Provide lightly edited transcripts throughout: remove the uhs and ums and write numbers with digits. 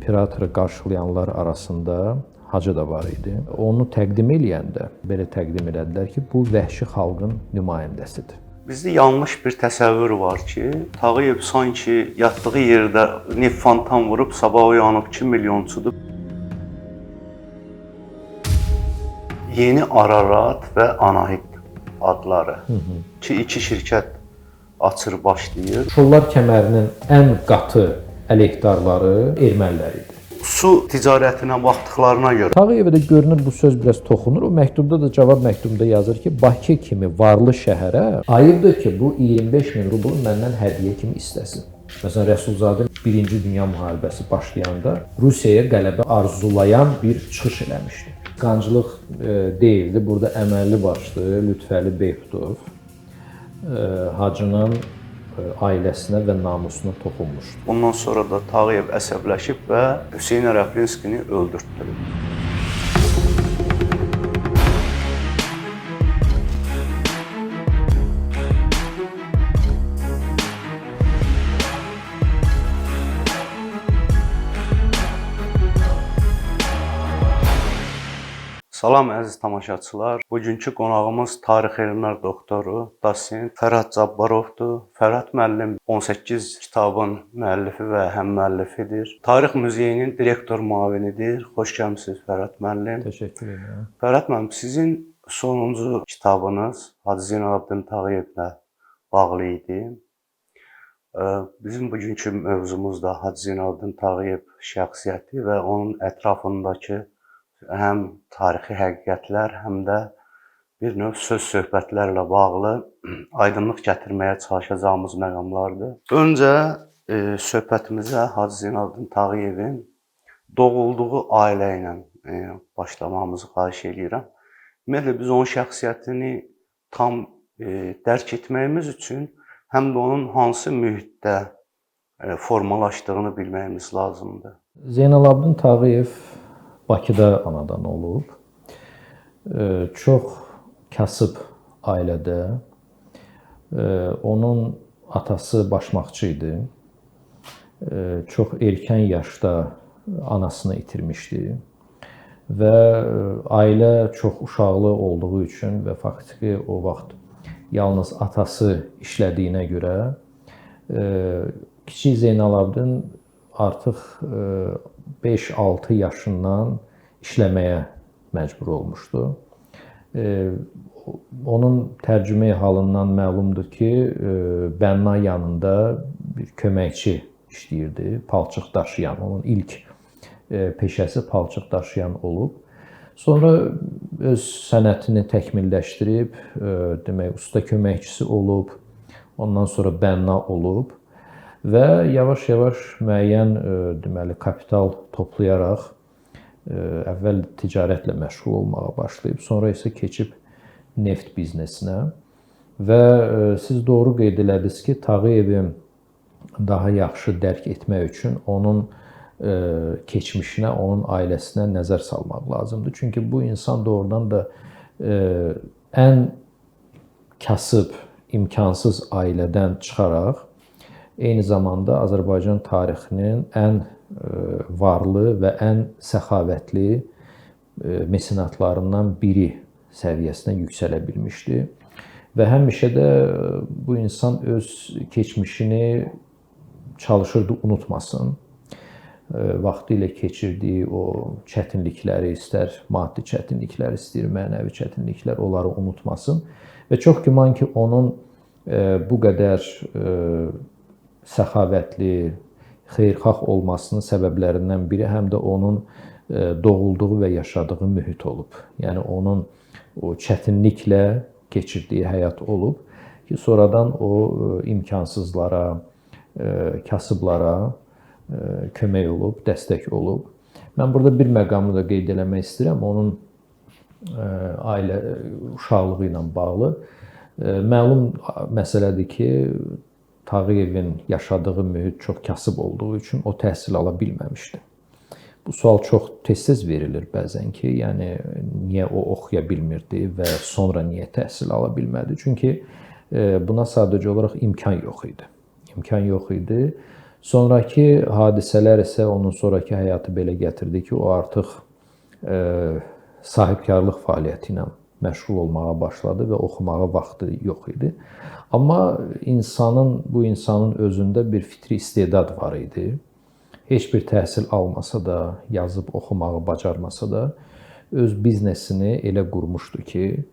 İmperatoru qarşılayanlar arasında Hacı da var idi. Onu təqdim eləyəndə belə təqdim elədilər ki, bu vəhşi xalqın nümayəndəsidir. Bizdə yanlış bir təsəvvür var ki, Tağıyev sanki yatdığı yerdə neft fontan vurub sabah oyanıb 2 milyonçudur. Yeni Ararat və Anahit adları ki, iki şirkət açır başlayır. Şollar kəmərinin ən qatı əleyhdarları ermənilər idi. Su ticarətinə baxdıqlarına görə Tağıyevə də görünür bu söz biraz toxunur. O məktubda da cavab məktubunda yazır ki, Bakı kimi varlı şəhərə ayıbdır ki, bu 25.000 rubl məndən hədiyyə kimi istəsin. Məsələn, Rəsulzadə 1-ci Dünya müharibəsi başlayanda Rusiyaya qələbə arzulayan bir çıxış eləmişdi. Qancılıq deyildi. Burada əməlli başlı Lütfəli Beyxudov Hacının ailəsinə və namusuna toxunmuşdu. Ondan sonra da Tağıyev əsəbləşib və Hüseyn Rəflinskini öldürtdü. Salam əziz tamaşaçılar. Bugünkü qonağımız tarix elmlər doktoru, dosent Fərhad Cabbarovdur. Fərhad müəllim 18 kitabın müəllifi və həm müəllifidir. Tarix muzeyinin direktor müavinidir. Xoş gəlmisiniz Fərhad müəllim. Təşəkkür edirəm. Fərhad müəllim, sizin sonuncu kitabınız Hacı Zeynalabdin Tağıyevlə bağlı idi. Bizim bugünkü mövzumuz da Hacı Zeynalabdin Tağıyev şəxsiyyəti və onun ətrafındakı həm tarixi həqiqətlər, həm də bir növ söz söhbətlərlə bağlı aydınlıq gətirməyə çalışacağımız məqamlardır. Öncə söhbətimizə Hacı Zeynalabdin Tağıyevin doğulduğu ailə ilə başlamamızı xahiş edirəm. Ümumiyyətlə, biz onun şəxsiyyətini tam dərk etməyimiz üçün həm də onun hansı mühitdə formalaşdığını bilməyimiz lazımdır. Zeynalabdin Tağıyev Bakıda anadan olub. Çox kasıb ailədə. Onun atası başmaqçı idi. Çox erkən yaşda anasını itirmişdi. Və ailə çox uşaqlı olduğu üçün və faktiki o vaxt yalnız atası işlədiyinə görə kiçik Zeynalabdin artıq 5-6 yaşından işləməyə məcbur olmuşdu. Onun tərcümə halından məlumdur ki, bənna yanında bir köməkçi işləyirdi, palçıq daşıyan. Onun ilk peşəsi palçıq daşıyan olub. Sonra öz sənətini təkmilləşdirib, demək, usta köməkçisi olub, ondan sonra bənna olub. Və yavaş-yavaş müəyyən deməli kapital toplayaraq əvvəl ticarətlə məşğul olmağa başlayıb, sonra isə keçib neft biznesinə və siz doğru qeyd elədiniz ki, Tağıyevi daha yaxşı dərk etmək üçün onun keçmişinə, onun ailəsinə nəzər salmaq lazımdır. Çünki bu insan doğrudan da ən kasıb, imkansız ailədən çıxaraq eyni zamanda Azərbaycan tarixinin ən varlı və ən səxavətli mesenatlarından biri səviyyəsinə yüksələ bilmişdi. Və həmişə də bu insan öz keçmişini çalışırdı unutmasın. Vaxtilə keçirdiyi o çətinlikləri, istər maddi çətinliklər, istər mənəvi çətinliklər, onları unutmasın. Və çox güman ki, onun bu qədər səxavətli, xeyirxah olmasının səbəblərindən biri həm də onun doğulduğu və yaşadığı mühit olub. Yəni, onun o çətinliklə keçirdiyi həyat olub ki, sonradan o imkansızlara, kasıblara kömək olub, dəstək olub. Mən burada bir məqamı da qeyd eləmək istəyirəm, onun ailə uşaqlığı ilə bağlı. Məlum məsələdir ki, Tağıyevin yaşadığı mühit çox kasıb olduğu üçün o təhsil ala bilməmişdi. Bu sual çox tez-tez verilir bəzən ki, yəni niyə o oxuya bilmirdi və sonra niyə təhsil ala bilmədi? Çünki buna sadəcə olaraq imkan yox idi. İmkan yox idi. Sonrakı hadisələr isə onun sonrakı həyatı belə gətirdi ki, o artıq sahibkarlıq fəaliyyəti ilə məşğul olmağa başladı və oxumağa vaxtı yox idi. Amma bu insanın özündə bir fitri istedad var idi. Heç bir təhsil almasa da, yazıb oxumağı bacarmasa da, öz biznesini elə qurmuşdu ki,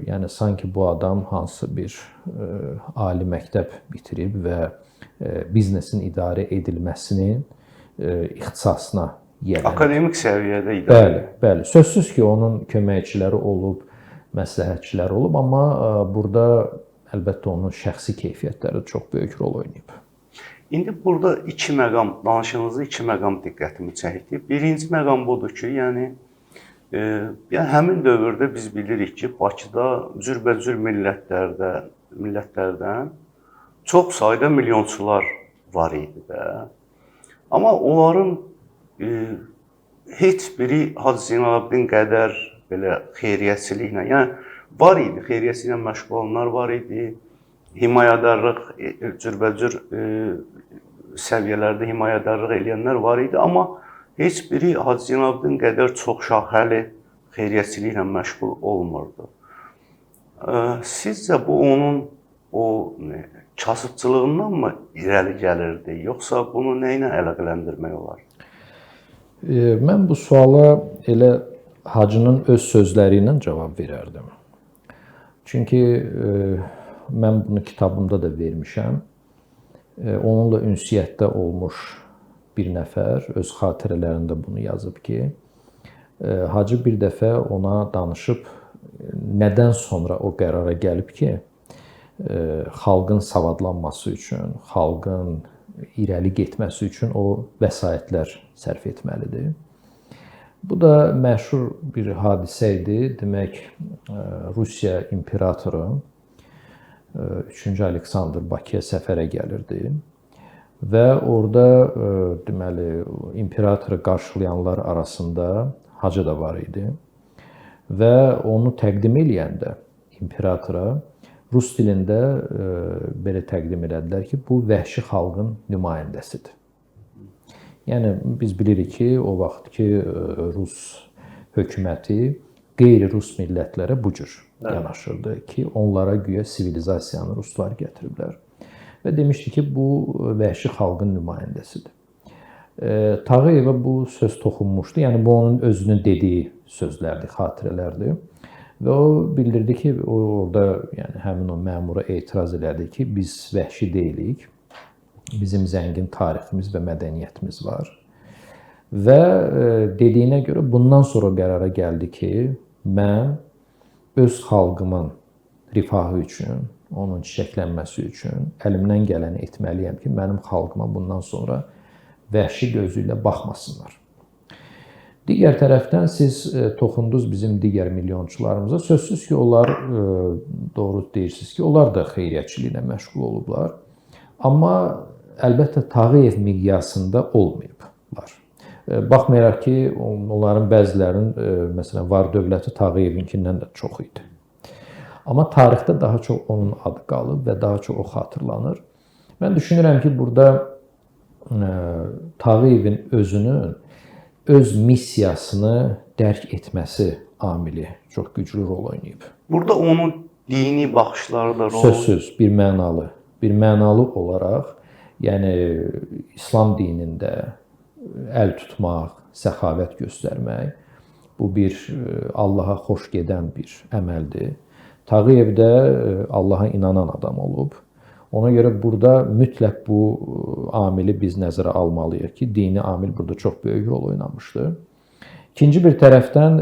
yəni sanki bu adam hansı bir ali məktəb bitirib və biznesin idarə edilməsinin ixtisasına yiyələnib. Akademik səviyyədə idi. Bəli, bəli. Sözsüz ki, onun köməkçiləri olub, məsləhətçiləri olub, amma burada əlbəttə onun şəxsi keyfiyyətləri çox böyük rol oynayıb. İndi burada danışığınızda iki məqam diqqətimi çəkdi. Birinci məqam budur ki, yəni həmin dövrdə biz bilirik ki, Bakıda cürbəcür millətlərdən çox sayda milyonçular var idi də. Amma onların heç biri Hacı Zeynalabdin qədər belə xeyriyyəçiliklə, yəni var idi, xeyriyyəçiliklə məşğul olanlar var idi. Himayədarlıq, cürbəcür səviyyələrdə himayədarlıq edənlər var idi, amma heç biri Hacı Zeynalabdin qədər çox şaxəli xeyriyyəçiliklə məşğul olmurdu. Sizcə bu onun kasıbçılığından mı irəli gəlirdi, yoxsa bunu nə ilə əlaqələndirmək olar? Mən bu suala elə Hacının öz sözləri ilə cavab verərdim. Çünki mən bunu kitabımda da vermişəm. Onunla ünsiyyətdə olmuş bir nəfər öz xatirələrində bunu yazıb ki, Hacı bir dəfə ona danışıb, nədən sonra o qərara gəlib ki, xalqın savadlanması üçün, xalqın irəli getməsi üçün o vəsaitlər sərf etməlidir. Bu da məşhur bir hadisə idi. Demək, Rusiya imperatoru 3-cü Aleksandr Bakıya səfərə gəlirdi və orada deməli imperatoru qarşılayanlar arasında Hacı da var idi və onu təqdim eləyəndə imperatora rus dilində belə təqdim elədilər ki, bu vəhşi xalqın nümayəndəsidir. Yəni biz bilirik ki, o vaxtki Rus hökuməti qeyri-rus millətlərə bu cür yanaşırdı ki, onlara güya sivilizasiyanı ruslar gətiriblər və demişdi ki, bu vəhşi xalqın nümayəndəsidir. Tağıyeva bu söz toxunmuşdu, yəni bu onun özünün dediyi sözlərdir, xatirələrdir. Və o bildirdi ki, o orada yəni həmin o məmura etiraz elədi ki, biz vəhşi deyilik. Bizim zəngin tariximiz və mədəniyyətimiz var. Və dediyinə görə bundan sonra qərara gəldi ki, mən öz xalqımın rifahı üçün, onun çiçəklənməsi üçün əlimdən gələni etməliyəm ki, mənim xalqıma bundan sonra vəhşi gözü ilə baxmasınlar. Digər tərəfdən siz toxundunuz bizim digər milyonçularımıza. Sözsüz ki, onlar doğru deyirsiniz ki, onlar da xeyriyyəçiliklə məşğul olublar. Amma əlbəttə Tağıyev miqyasında olmayıblar. Baxmayaraq ki, onların bəzilərinin məsələn var dövləti Tağıyevinkindən də çox idi. Amma tarixdə daha çox onun adı qalıb və daha çox o xatırlanır. Mən düşünürəm ki, burada Tağıyevin özünün öz missiyasını dərk etməsi amili çox güclü rol oynayıb. Burada onun dini baxışları da rol. Sözsüz bir mənalı olaraq, yəni İslam dinində əl tutmaq, səxavət göstərmək bu bir Allaha xoş gedən bir əməldir. Tağıyev də Allaha inanan adam olub. Ona görə burada mütləq bu amili biz nəzərə almalıyıq ki, dini amil burada çox böyük rol oynamışdır. İkinci bir tərəfdən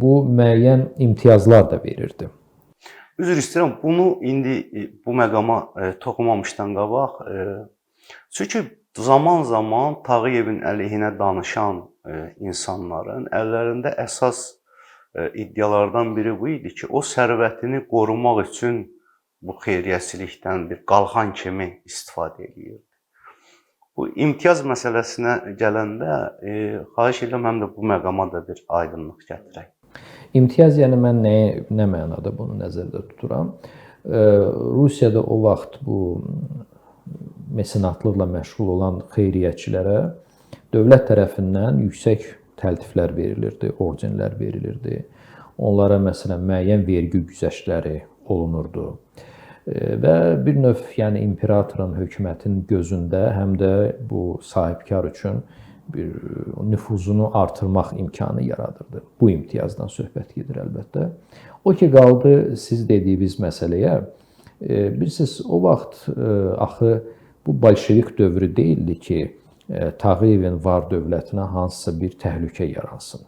bu müəyyən imtiyazlar da verirdi. Üzr istəyirəm, bunu indi bu məqama toxunmamışdan qabaq, çünki zaman-zaman Tağıyevin əleyhinə danışan insanların əllərində əsas iddialardan biri bu idi ki, o sərvətini qorumaq üçün bu xeyriyyəçilikdən bir qalxan kimi istifadə edirdi. Bu imtiyaz məsələsinə gələndə xahiş edirəm həm də bu məqama da bir aydınlıq gətirək. İmtiyaz, yəni mən nə mənada bunu nəzərdə tuturam? Rusiyada o vaxt bu mesenatlıqla məşğul olan xeyriyyətçilərə dövlət tərəfindən yüksək təltiflər verilirdi, ordenlər verilirdi. Onlara məsələn müəyyən vergi güzəştləri olunurdu. Və bir növ, yəni imperatorun, hökumətin gözündə həm də bu sahibkar üçün bir nüfuzunu artırmaq imkanı yaradırdı. Bu imtiyazdan söhbət gedir əlbəttə. O ki qaldı siz dediyiniz məsələyə. Bilirsiniz, o vaxt axı bu bolşevik dövrü deyildi ki, Tağıyevin var dövlətinə hansısa bir təhlükə yaransın.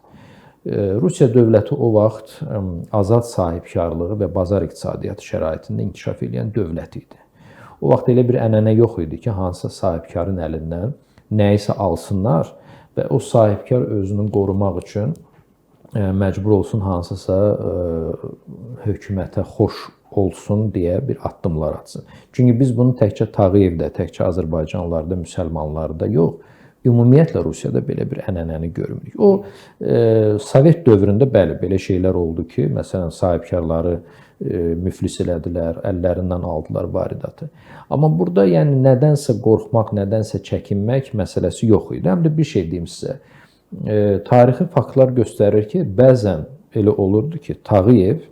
Rusiya dövləti o vaxt azad sahibkarlığı və bazar iqtisadiyyatı şəraitində inkişaf edən dövlət idi. O vaxt elə bir ənənə yox idi ki, hansısa sahibkarın əlindən nəyisə alsınlar və o sahibkar özünü qorumaq üçün məcbur olsun hansısa hökumətə xoş olsun deyə bir addımlar atsın. Çünki biz bunu təkcə Tağıyevdə, təkcə Azərbaycanlılarda, müsəlmanlarda yox, ümumiyyətlə Rusiyada belə bir ənənəni görmürük. O Sovet dövründə bəli belə şeylər oldu ki, məsələn sahibkarları müflis elədilər, əllərindən aldılar varidatı. Amma burada yəni nədənsə qorxmaq, nədənsə çəkinmək məsələsi yox idi. Həm də bir şey deyim sizə. Tarixi faktlar göstərir ki, bəzən elə olurdu ki, Tağıyev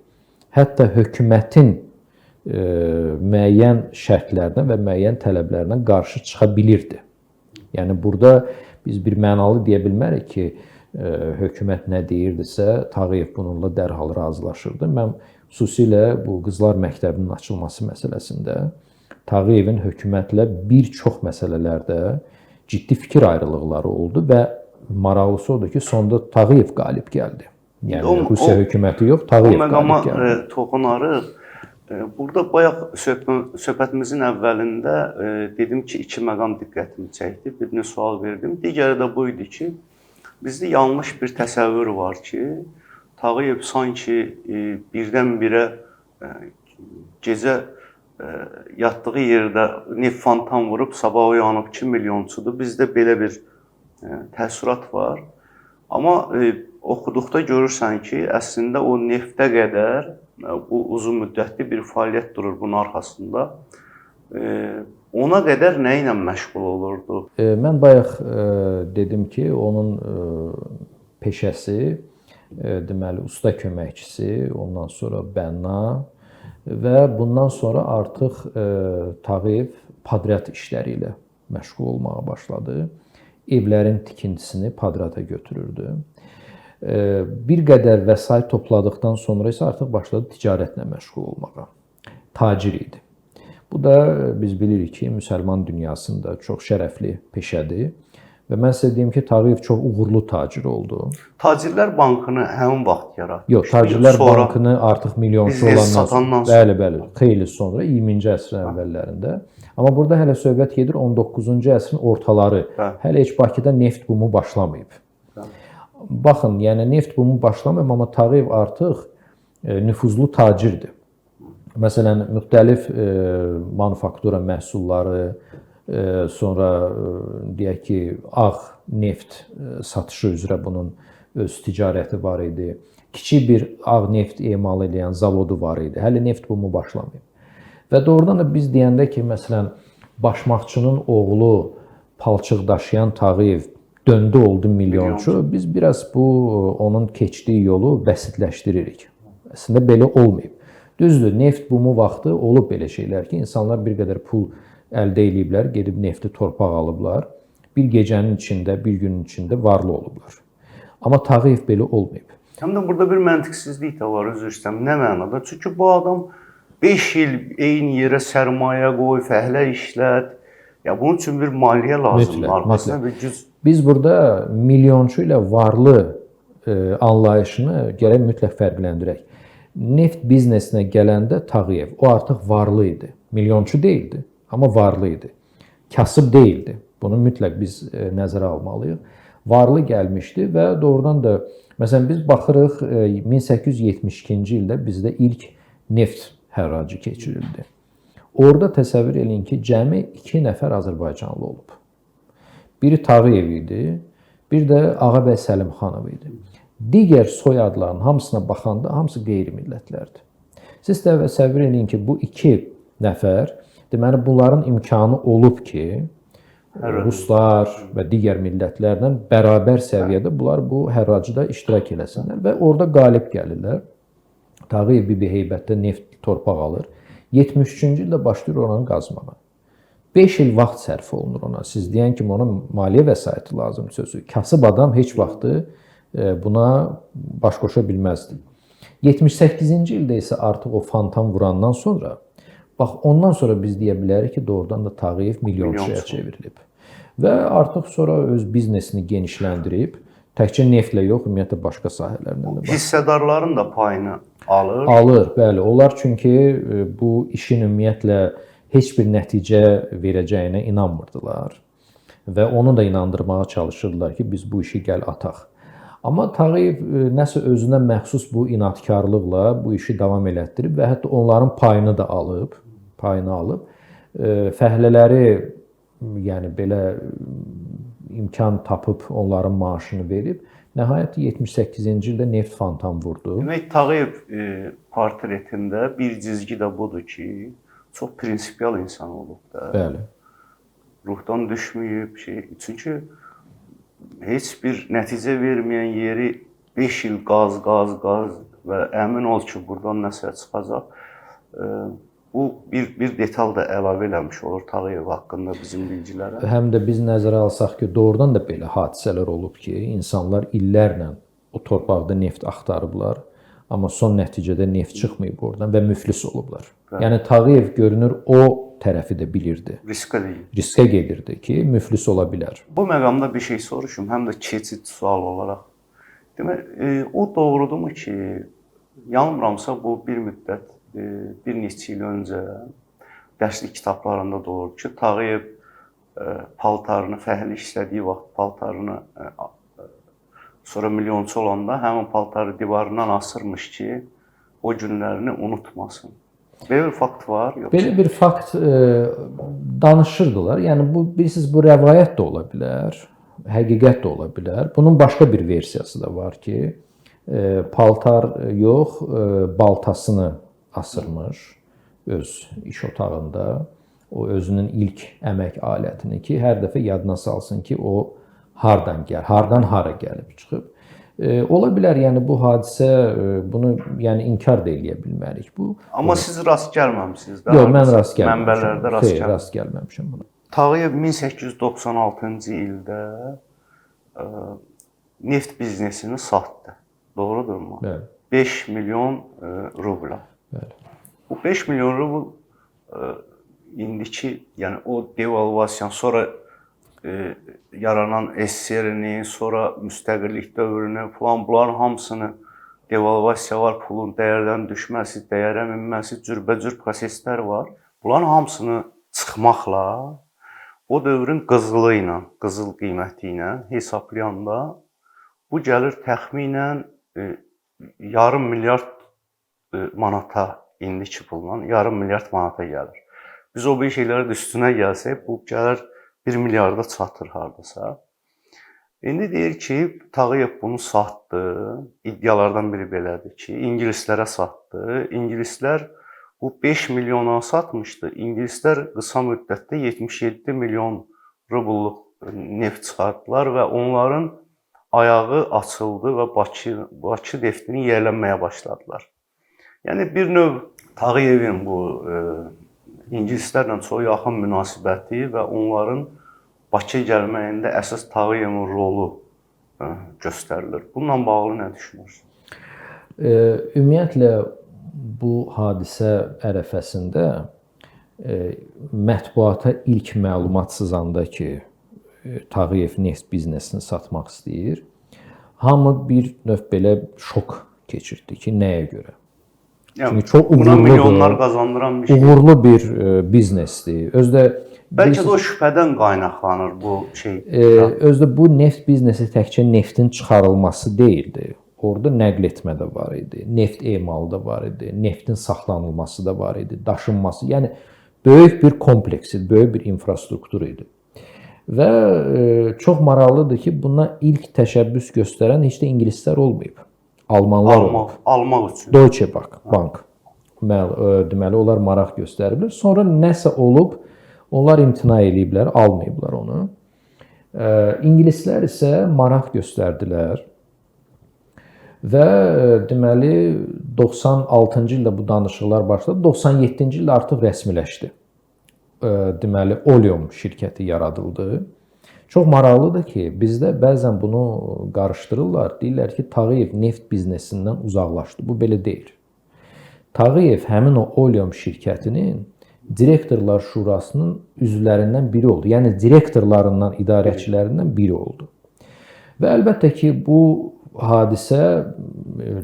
hətta hökumətin müəyyən şərtlərdən və müəyyən tələblərindən qarşı çıxa bilirdi. Yəni burada biz bir mənalı deyə bilmərik ki, hökumət nə deyirdisə, Tağıyev bununla dərhal razılaşırdı. Mən xüsusilə bu Qızlar Məktəbinin açılması məsələsində Tağıyevin hökumətlə bir çox məsələlərdə ciddi fikir ayrılıqları oldu və maraqlısı odur ki, sonda Tağıyev qalib gəldi. Yəni Rusiya hökuməti yox, Tağıyev qalib gəldi. O məqama toxunarıq. Burada bayaq söhbətimizin əvvəlində dedim ki, iki məqam diqqətimi çəkdi. Birini sual verdim. Digəri də bu idi ki, bizdə yanlış bir təsəvvür var ki, Tağıyev sanki birdən-birə gecə yatdığı yerdə neft fontan vurub, sabah oyanıb 2 milyonçudur. Bizdə belə bir təəssürat var. Amma oxuduqda görürsən ki, əslində o neftə qədər bu uzun müddətli bir fəaliyyət durur bunun arxasında. Ona qədər nə ilə məşğul olurdu? Mən bayaq dedim ki, onun peşəsi, deməli, usta köməkçisi, ondan sonra bənna və bundan sonra artıq Tağıyev padryat işləri ilə məşğul olmağa başladı. Evlərin tikintisini padrata götürürdü. Bir qədər vəsait topladıqdan sonra isə artıq başladı ticarətlə məşğul olmağa. Tacir idi. Bu da biz bilirik ki, müsəlman dünyasında çox şərəfli peşədir. Və mən sizə deyim ki, Tağıyev çox uğurlu tacir oldu. Tacirlər Bankını həmin vaxt yaratdı. Yox, Tacirlər Bankını artıq milyonçu olandan sonra, bəli, xeyli sonra 20-ci əsrin əvvəllərində. Amma burada hələ söhbət gedir 19-cu əsrin ortaları. Hələ heç Bakıda neft bumu başlamayıb. Baxın, yəni neft bumu başlamayıb, amma Tağıyev artıq nüfuzlu tacirdir. Məsələn, müxtəlif manufaktura məhsulları, sonra deyək ki, ağ neft satışı üzrə bunun öz ticarəti var idi. Kiçik bir ağ neft emal edən zavodu var idi. Hələ neft bumu başlamayıb. Və doğrudan da biz deyəndə ki, məsələn, başmaqçının oğlu palçıq daşıyan Tağıyev döndü oldu milyonçu. Biz biraz bu onun keçdiyi yolu bəsitləşdiririk. Əslində belə olmayıb. Düzdür, neft bumu vaxtı olub belə şeylər ki, insanlar bir qədər pul əldə ediblər, gedib nefti torpaq alıblar. Bir gecənin içində, bir günün içində varlı olublar. Amma Tağıyev belə olmayıb. Həm də burada bir məntiqsizlik də var, üzr istəyirəm. Nə mənada? Çünki bu adam 5 il eyni yerə sərmayə qoy, fəhlə işlət. Ya bunun üçün bir maliyyə lazımdır, arxasında bir güc. Biz burada milyonçu ilə varlı anlayışını gərək mütləq fərqləndirək. Neft biznesinə gələndə Tağıyev, o artıq varlı idi. Milyonçu deyildi, amma varlı idi. Kasıb deyildi. Bunu mütləq biz nəzərə almalıyıq. Varlı gəlmişdi və doğrudan da, məsələn, biz baxırıq 1872-ci ildə bizdə ilk neft hərracı keçirildi. Orada təsəvvür edin ki, cəmi 2 nəfər Azərbaycanlı olub. Biri Tağıyev idi, bir də Ağabəy Səlimxanov idi. Digər soyadların hamısına baxanda hamısı qeyri-millətlərdir. Siz təsəvvür edin ki, bu 2 nəfər Deməli bunların imkanı olub ki, Hər ruslar və digər millətlərlə bərabər səviyyədə bunlar bu hərracıda iştirak eləsinlər və orada qalib gəlirlər. Tağıyev Bibiheybətdə neft torpaq alır. 73-cü ildə başlayır oranı qazmağa. 5 il vaxt sərf olunur ona. Siz deyən kimi ona maliyyə vəsaiti lazım sözü. Kasıb adam heç vaxtı buna baş qoşa bilməzdi. 78-ci ildə isə artıq o fontan vurandan sonra, bax ondan sonra biz deyə bilərik ki, doğrudan da Tağıyev milyonçuya çevrilib. Və artıq sonra öz biznesini genişləndirib, təkcə neftlə yox, ümumiyyətlə başqa sahələrlə də. Hissədarların da payını alır. Alır, bəli. Onlar çünki bu işin ümumiyyətlə heç bir nəticə verəcəyinə inanmırdılar və onu da inandırmağa çalışırdılar ki, biz bu işi gəl ataq. Amma Tağıyev nəsə özünə məxsus bu inadkarlıqla bu işi davam elətdirib və hətta onların payını da alıb, fəhlələri, yəni belə imkan tapıb onların maaşını verib, nəhayət 78-ci ildə neft fontan vurdu. Demək Tağıyev portretində bir cizgi də budur ki, çox prinsipial insan olub da. Bəli. Ruhdan düşməyib çünki heç bir nəticə verməyən yeri 5 il qaz və əmin ol ki, buradan nəsə çıxacaq. Bu bir detal da əlavə eləmiş olur Tağıyev haqqında bizim bilgilərə. Həm də biz nəzərə alsaq ki, doğrudan da belə hadisələr olub ki, insanlar illərlə o torpaqda neft axtarıblar, amma son nəticədə neft çıxmayıb oradan və müflis olublar. Yəni Tağıyev görünür o tərəfi də bilirdi. Riskə gedirdi ki, müflis ola bilər. Bu məqamda bir şey soruşum, həm də keçid sual olaraq. Demək, o doğrudurmu ki, yanılmıramsa bu bir müddət, bir neçə il öncə dərslik kitablarında da olub ki, Tağıyev paltarını, fəhli işlədiyi vaxt paltarını sonra milyonçu olanda həmin paltarı divarından asırmış ki, o günlərini unutmasın. Belə bir fakt var, yoxsa? Belə bir fakt danışırdılar. Yəni bu bilirsiniz, bu rəvayət də ola bilər, həqiqət də ola bilər. Bunun başqa bir versiyası da var ki, paltar yox, baltasını asırmış öz iş otağında. O özünün ilk əmək alətini ki, hər dəfə yadına salsın ki, o hardan hara gəlib çıxıb. Ola bilər, yəni bu hadisə, bunu yəni inkar da eləyə bilmərik. Amma siz rast gəlməmisiniz də? Yox, mən rast gəlməmişəm. Mənbələrdə rast gəlməmişəm buna. Tağıyev 1896-cı ildə neft biznesini satdı. Doğrudurmu? Bəli. 5 milyon rubla. Bəli. Bu 5 milyon rubl indiki, yəni o devalvasiya, sonra yaranan SSR-nin, sonra müstəqillik dövrünü falan, bunların hamısını devalvasiya var, pulun dəyərdən düşməsi, dəyərə minməsi, cürbəcür proseslər var. Bunların hamısını çıxmaqla o dövrün qızılı ilə, qızıl qiyməti ilə hesablayanda bu gəlir təxminən yarım milyard manata, indiki pulla yarım milyard manata gəlir. Biz o bir şeylərə üstünə gəlsək, bu gəlir 1 milyarda çatır hardasa. İndi deyir ki, Tağıyev bunu satdı. İddialardan biri belədir ki, ingilislərə satdı. İngilislər bu 5 milyona satmışdı. İngilislər qısa müddətdə 77 milyon rubluq neft çıxartdılar və onların ayağı açıldı və Bakı neftini yiyələnməyə başladılar. Yəni bir növ Tağıyevin bu ingilislərlə çox yaxın münasibəti və onların Bakıya gəlməyində əsas Tağıyevin rolu göstərilir. Bununla bağlı nə düşünürsünüz? Ümumiyyətlə bu hadisə ərəfəsində mətbuata ilk məlumat sızanda ki, Tağıyev neft biznesini satmaq istəyir, hamı bir növ belə şok keçirdi ki, nəyə görə? Yəni, buna milyonlar qazandıran bir şey. Uğurlu bir biznesdir. Bəlkə də o şübhədən qaynaqlanır bu şey. Özdə bu neft biznesi təkcə neftin çıxarılması deyildi. Orada nəql etmə də var idi, neft emalı da var idi, neftin saxlanılması da var idi, daşınması. Yəni böyük bir kompleks idi, böyük bir infrastruktur idi. Və çox maraqlıdır ki, buna ilk təşəbbüs göstərən heç də ingilislər olmayıb. Almanlar olub. Almaq üçün. Deutsche Bank. deməli onlar maraq göstəriblər. Sonra nəsə olub, onlar imtina ediblər, almayıblar onu. İngilislər isə maraq göstərdilər və deməli 96-cı ildə bu danışıqlar başladı. 97-ci ildə artıq rəsmiləşdi. Deməli Oleum şirkəti yaradıldı. Çox maraqlıdır ki, bizdə bəzən bunu qarışdırırlar. Deyirlər ki, Tağıyev neft biznesindən uzaqlaşdı. Bu belə deyil. Tağıyev həmin o Oleum şirkətinin direktorlar şurasının üzvlərindən biri oldu. Yəni direktorlarından, idarəçilərindən biri oldu. Və əlbəttə ki, bu hadisə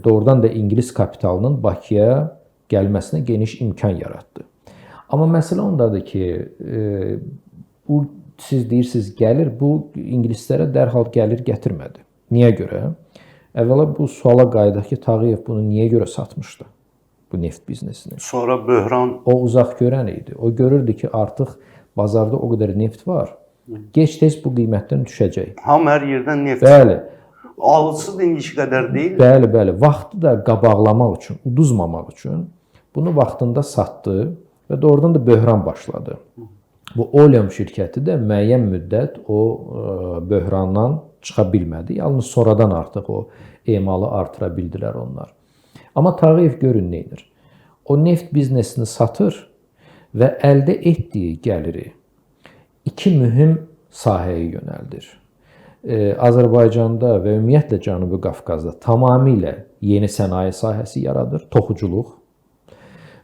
doğrudan da İngilis kapitalının Bakıya gəlməsinə geniş imkan yaratdı. Amma məsələ ondadır ki, bu siz deyirsiniz gəlir, bu ingilislərə dərhal gəlir gətirmədi. Niyə görə? Əvvəla bu suala qayıdaq ki, Tağıyev bunu niyə görə satmışdı? Bu neft biznesini. Sonra böhran. O uzaq görən idi. O görürdü ki, artıq bazarda o qədər neft var. Gec-tez bu qiymətdən düşəcək. Hamı hər yerdən neft. Bəli. Alıcısı da indiki qədər deyil. Bəli, bəli. Vaxtı da qabaqlamaq üçün, uduzmamaq üçün bunu vaxtında satdı və doğrudan da böhran başladı. Bu Oleum şirkəti də müəyyən müddət o böhrandan çıxa bilmədi. Yalnız sonradan artıq o emalı artıra bildilər onlar. Amma Tağıyev görün neynir? O neft biznesini satır və əldə etdiyi gəliri iki mühüm sahəyə yönəldir. Azərbaycanda və ümumiyyətlə Cənubi Qafqazda tamamilə yeni sənaye sahəsi yaradır, toxuculuq.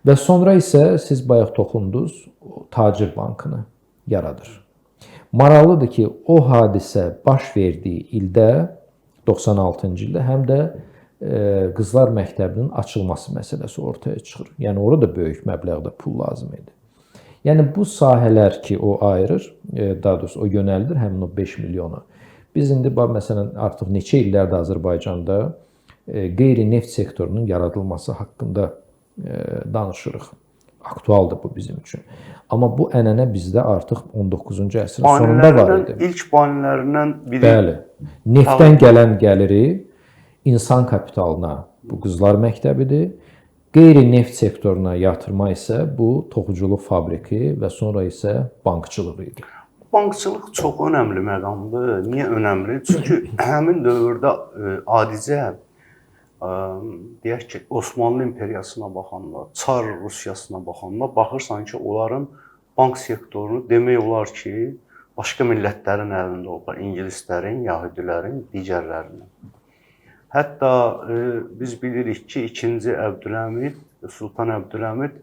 Və sonra isə siz bayaq toxundunuz, Tacir Bankını yaradır. Maraqlıdır ki, o hadisə baş verdiyi ildə, 96-cı ildə həm də Qızlar Məktəbinin açılması məsələsi ortaya çıxır. Yəni orada böyük məbləğdə pul lazım idi. Yəni bu sahələr ki, o ayırır, daha doğrusu o yönəldir həmin o 5 milyonu. Biz indi məsələn artıq neçə illərdir Azərbaycanda qeyri-neft sektorunun yaradılması haqqında danışırıq. Aktualdır bu bizim üçün. Amma bu ənənə bizdə artıq 19-cu əsrin sonunda var idi. İlk banilərindən biri. Bəli. Neftdən gələn gəliri insan kapitalına bu Qızlar Məktəbidir. Qeyri-neft sektoruna yatırma isə bu toxuculuq fabriki və sonra isə bankçılıq idi. Bankçılıq çox önəmli məqamdır. Niyə önəmli? Çünki həmin dövrdə adicə deyək ki, Osmanlı imperiyasına baxanda, Çar Rusiyasına baxanda baxırsan ki, onların bank sektorunu demək olar ki, başqa millətlərin əlində olub, ingilislərin, yəhudilərin, digərlərinin. Hətta biz bilirik ki, 2-ci Əbdülhəmid, Sultan Əbdülhəmid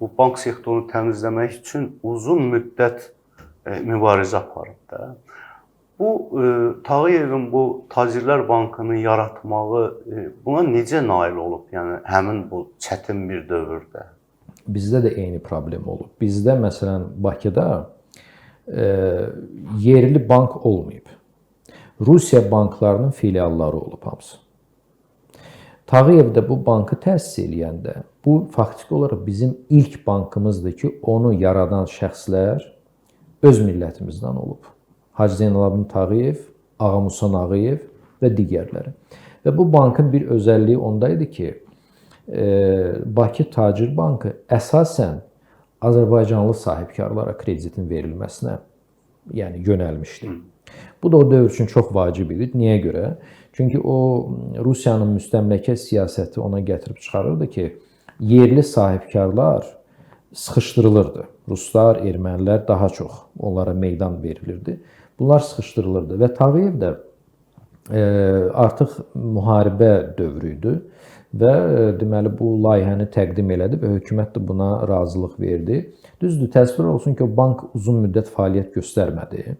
bu bank sektorunu təmizləmək üçün uzun müddət mübarizə aparıb da. Bu Tağıyevin bu Tacirlər Bankını yaratmağı buna necə nail olub? Yəni həmin bu çətin bir dövrdə. Bizdə də eyni problem olub. Bizdə məsələn Bakıda yerli bank olmayıb. Rusiya banklarının filialları olub hamısı. Tağıyev də bu bankı təsis eləyəndə bu faktiki olaraq bizim ilk bankımızdır ki, onu yaradan şəxslər öz millətimizdən olub. Hacı Zeynalabdin Tağıyev, Ağa Musa Nağıyev və digərləri. Və bu bankın bir özəlliyi ondaydı ki, Bakı Tacir Bankı əsasən Azərbaycanlı sahibkarlara kreditin verilməsinə yönəlmişdi. Bu da o dövr üçün çox vacib idi. Niyə görə? Çünki o Rusiyanın müstəmləkə siyasəti ona gətirib çıxarırdı ki, yerli sahibkarlar sıxışdırılırdı. Ruslar, ermənilər daha çox onlara meydan verilirdi. Bunlar sıxışdırılırdı və Tağıyev də artıq müharibə dövrü idi və deməli bu layihəni təqdim elədi və hökumət də buna razılıq verdi. Düzdür, təəssüflər olsun ki, o bank uzun müddət fəaliyyət göstərmədi.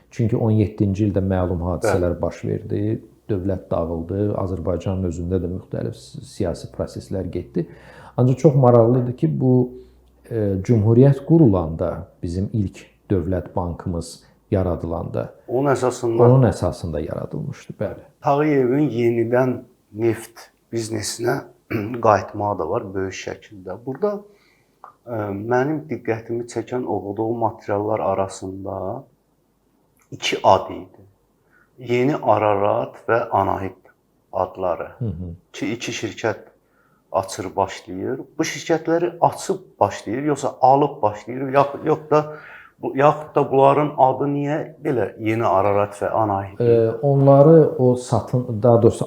Çünki 17-ci ildə məlum hadisələr baş verdi, dövlət dağıldı, Azərbaycanın özündə də müxtəlif siyasi proseslər getdi. Ancaq çox maraqlıdır ki, bu Cümhuriyyət qurulanda bizim ilk dövlət bankımız yaradılanda onun əsasında yaradılmışdı, bəli. Tağıyevin yenidən neft biznesinə qayıtmağı da var böyük şəkildə. Burada mənim diqqətimi çəkən oxuduğum materiallar arasında iki ad idi. Yeni Ararat və Anahit adları. Ki, iki şirkət açır başlayır. Bu şirkətləri açıb başlayır, yoxsa alıb başlayır, yaxud da bunların adı niyə belə Yeni Ararat və Anahit? Onları o daha doğrusu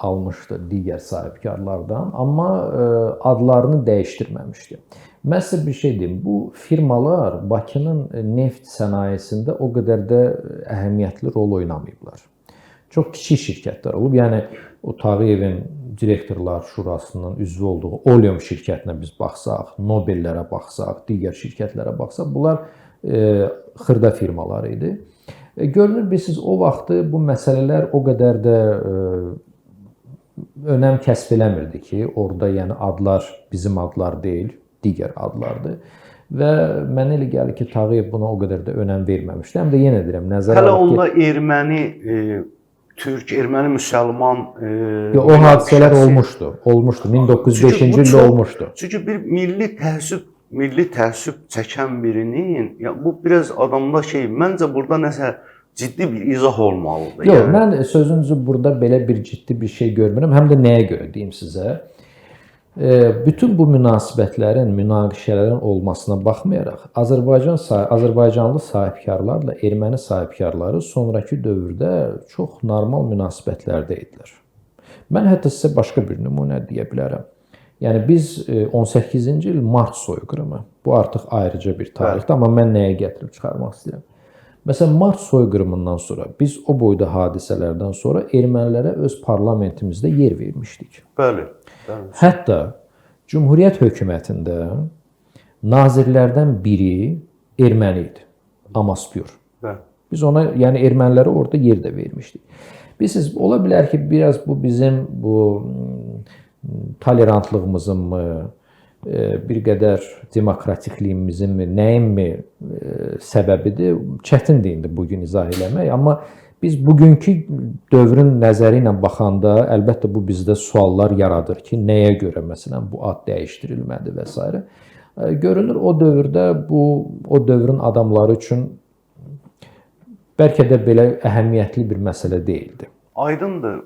almışdı digər sahibkarlardan, amma adlarını dəyişdirməmişdi. Mən sizə bir şey deyim, bu firmalar Bakının neft sənayesində o qədər də əhəmiyyətli rol oynamayıblar. Çox kiçik şirkətlər olub. Yəni o Tağıyevin direktorlar şurasının üzvü olduğu Oleum şirkətinə biz baxsaq, Nobellərə baxsaq, digər şirkətlərə baxsaq, bunlar xırda firmalar idi. Görünür bilirsiniz, o vaxtı bu məsələlər o qədər də önəm kəsb eləmirdi ki, orada yəni adlar bizim adlar deyil, digər adlardır. Və mənə elə gəlir ki, Tağıyev buna o qədər də önəm verməmişdi. Həm də yenə deyirəm, nəzərə Hələ alaq ki, onda erməni, türk, erməni, müsəlman o hadisələr olmuşdu. 1905-ci ildə olmuşdu. Çünki bir milli təəssüb çəkən birinin, bu biraz adamda məncə burada nəsə ciddi bir izah olmalıdır. Yox, mən sözünüzü burada belə bir ciddi bir şey görmürəm. Həm də nəyə görə deyim sizə? Bütün bu münasibətlərin, münaqişələrin olmasına baxmayaraq, Azərbaycanlı sahibkarlarla erməni sahibkarları sonrakı dövrdə çox normal münasibətlərdə idilər. Mən hətta sizə başqa bir nümunə deyə bilərəm. Yəni biz 18-ci il mart soyqırımı, bu artıq ayrıca bir tarixdir, amma mən nəyə gətirib çıxarmaq istəyirəm? Məsələn, mart soyqırımından sonra biz o boyda hadisələrdən sonra ermənilərə öz parlamentimizdə yer vermişdik. Bəli. Hətta Cümhuriyyət hökumətində nazirlərdən biri erməni idi, Amaspyor. Biz ona, yəni ermənilərə orada yer də vermişdik. Bilirsiniz, ola bilər ki, biraz bu bizim bu tolerantlığımızınmı, bir qədər demokratikliğimizinmi, nəyinmi səbəbidir? Çətindir indi bugün izah eləmək, amma biz bugünkü dövrün nəzəri ilə baxanda əlbəttə bu bizdə suallar yaradır ki, nəyə görə məsələn bu ad dəyişdirilmədi və s. Görünür o dövrdə o dövrün adamları üçün bəlkə də belə əhəmiyyətli bir məsələ deyildi. Aydındır.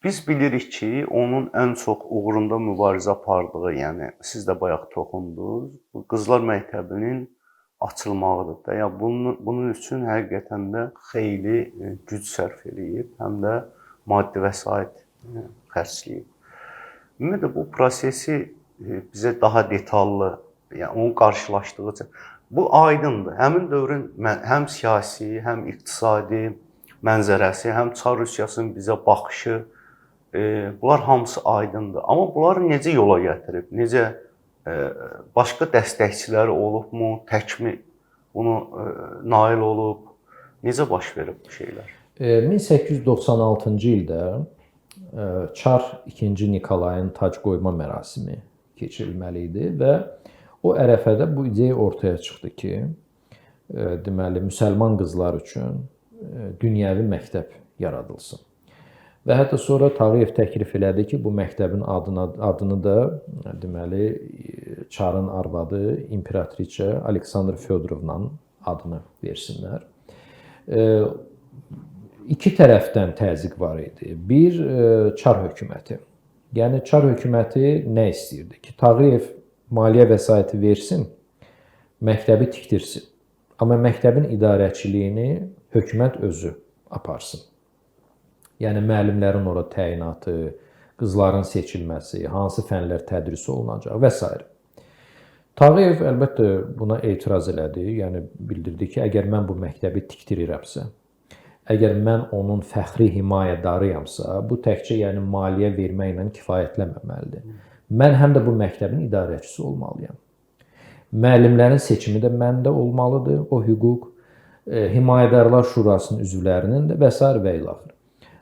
Biz bilirik ki, onun ən çox uğrunda mübarizə apardığı, yəni siz də bayaq toxundunuz, bu Qızlar Məktəbinin açılmağıdır da. Ya bunun üçün həqiqətən də xeyli güc sərf eləyib, həm də maddi vəsait xərcləyib. Ümumiyyətlə bu prosesi bizə daha detallı, yəni onu qarşılaşdıqca bu aydındır. Həmin dövrün həm siyasi, həm iqtisadi mənzərəsi, həm Çar Rusiyasının bizə baxışı, bunlar hamısı aydındır. Amma bunları necə yola gətirib, necə başqa dəstəkçiləri olubmu, təkmi bunu nail olub, necə baş verib bu şeylər? 1896-cı ildə Çar 2. Nikolayın tac qoyma mərasimi keçirilməli idi və o ərəfədə bu ideya ortaya çıxdı ki, deməli, müsəlman qızlar üçün dünyəvi məktəb yaradılsın. Və hətta sonra Tağıyev təklif elədi ki, bu məktəbin adını da deməli Çarın arvadı İmperatriça Aleksandra Fyodorovnanın adını versinlər. İki tərəfdən təzyiq var idi. Bir, Çar hökuməti. Yəni Çar hökuməti nə istəyirdi ki, Tağıyev maliyyə vəsaiti versin, məktəbi tikdirsin. Amma məktəbin idarəçiliyini hökumət özü aparsın. Yəni müəllimlərin ora təyinatı, qızların seçilməsi, hansı fənlər tədris olunacaq və s. Tağıyev əlbəttə buna etiraz elədi. Yəni bildirdi ki, əgər mən bu məktəbi tikdirirəmsə, əgər mən onun fəxri himayədarıyamsa, bu təkcə yəni maliyyə verməklə kifayətlənməməlidir. Mən həm də bu məktəbin idarəçisi olmalıyam. Müəllimlərin seçimi də məndə olmalıdır, o hüquq, himayədarlar şurasının üzvlərinin də və s. və ilaxır.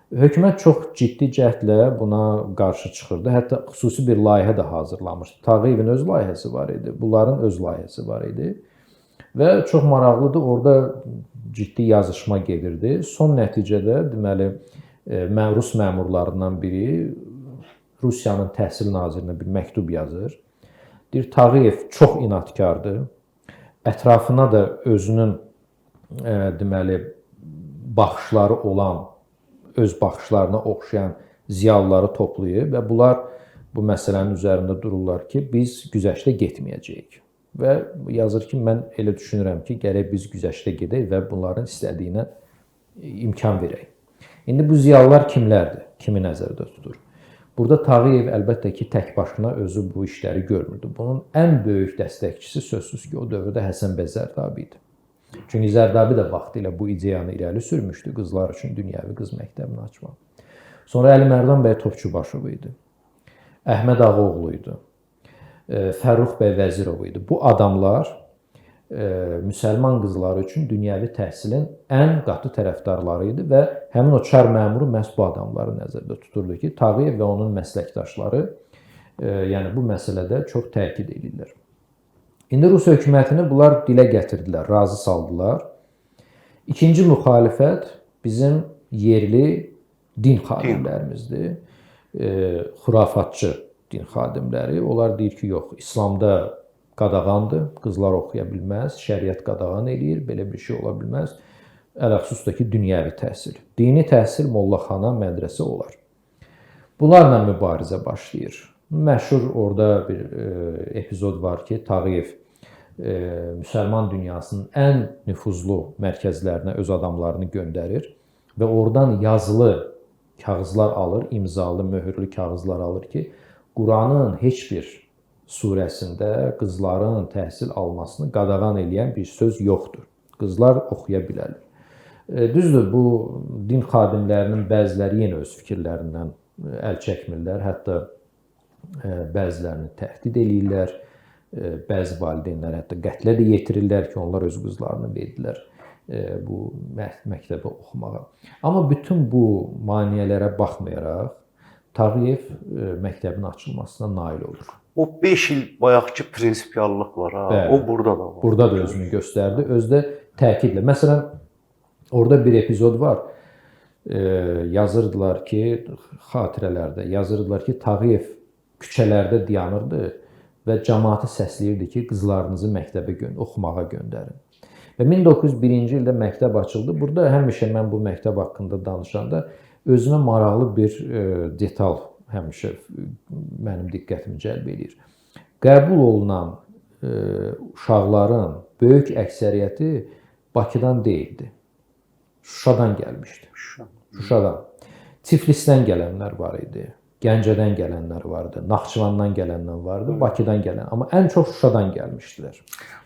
Hökumət çox ciddi cəhdlə buna qarşı çıxırdı. Hətta xüsusi bir layihə də hazırlamışdı. Tağıyevin öz layihəsi var idi, bunların öz layihəsi var idi. Və çox maraqlıdır, orada ciddi yazışma gedirdi. Son nəticədə deməli Rus məmurlarından biri Rusiyanın təhsil nazirinə bir məktub yazır. Deyir, Tağıyev çox inadkardır. Ətrafına da özünün deməli baxışları olan, öz baxışlarına oxşayan ziyalıları toplayıb və bunlar bu məsələnin üzərində dururlar ki, biz güzəştə getməyəcəyik. Və yazır ki, mən elə düşünürəm ki, gərək biz güzəştə gedək və bunların istədiyinə imkan verək. İndi bu ziyalılar kimlərdir? Kimi nəzərdə tutur? Burada Tağıyev əlbəttə ki, tək başına özü bu işləri görmürdü. Bunun ən böyük dəstəkçisi sözsüz ki, o dövrdə Həsən bəy Zərdabi idi. Çünki Zərdabi də vaxtilə bu ideyanı irəli sürmüşdü, qızlar üçün dünyəvi qız məktəbini açmaq. Sonra Əli Mərdan bəy Topçubaşov idi. Əhməd Ağaoğlu idi. Fərrux bəy Vəzirov idi. Bu adamlar müsəlman qızları üçün dünyəvi təhsilin ən qatı tərəfdarları idi və həmin o çar məmuru məhz bu adamları nəzərdə tuturdu ki, Tağıyev və onun məsləkdaşları yəni bu məsələdə çox təkid edirlər. İndi Rus hökumətini bunlar dilə gətirdilər, razı saldılar. İkinci müxalifət bizim yerli din xadimlərimizdir. Xurafatçı din xadimləri. Onlar deyir ki, yox, İslamda qadağandır, qızlar oxuya bilməz, şəriət qadağan eləyir, belə bir şey ola bilməz. Ələxüsus da ki, dünyəvi təhsil. Dini təhsil mollaxana, mədrəsə olar. Bunlarla mübarizə başlayır. Məşhur orada bir epizod var ki, Tağıyev müsəlman dünyasının ən nüfuzlu mərkəzlərinə öz adamlarını göndərir və oradan yazılı kağızlar alır, imzalı, möhürlü kağızlar alır ki, Quranın heç bir surəsində qızların təhsil almasını qadağan edən bir söz yoxdur. Qızlar oxuya bilərlər. Düzdür, bu din xadimlərinin bəziləri yenə öz fikirlərindən əl çəkmirlər, hətta bəzilərini təhdid eləyirlər, bəzi valideynlər hətta qətlə də yetirirlər ki, onlar öz qızlarını verdilər bu məktəbə oxumağa. Amma bütün bu maneələrə baxmayaraq, Tağıyev məktəbin açılmasına nail olur. O 5 il bayaqki prinsipiallıq var ha. Bəli. O burada da var. Burada da özünü göstərdi. Özdə təkidlə. Məsələn, orada bir epizod var. Yazırdılar ki, xatirələrdə yazırdılar ki, Tağıyev küçələrdə dayanırdı və cəmaatı səsləyirdi ki, qızlarınızı məktəbə oxumağa göndərin. Və 1901-ci ildə məktəb açıldı. Burada həmişə mən bu məktəb haqqında danışanda özümə maraqlı bir detal həmişə mənim diqqətimi cəlb edir. Qəbul olunan uşaqların böyük əksəriyyəti Bakıdan deyildi. Şuşadan gəlmişdi. Şuşadan. Tiflisdən gələnlər var idi. Gəncədən gələnlər vardı. Naxçıvandan gələnlər vardı. Bakıdan gələn. Amma ən çox Şuşadan gəlmişdilər.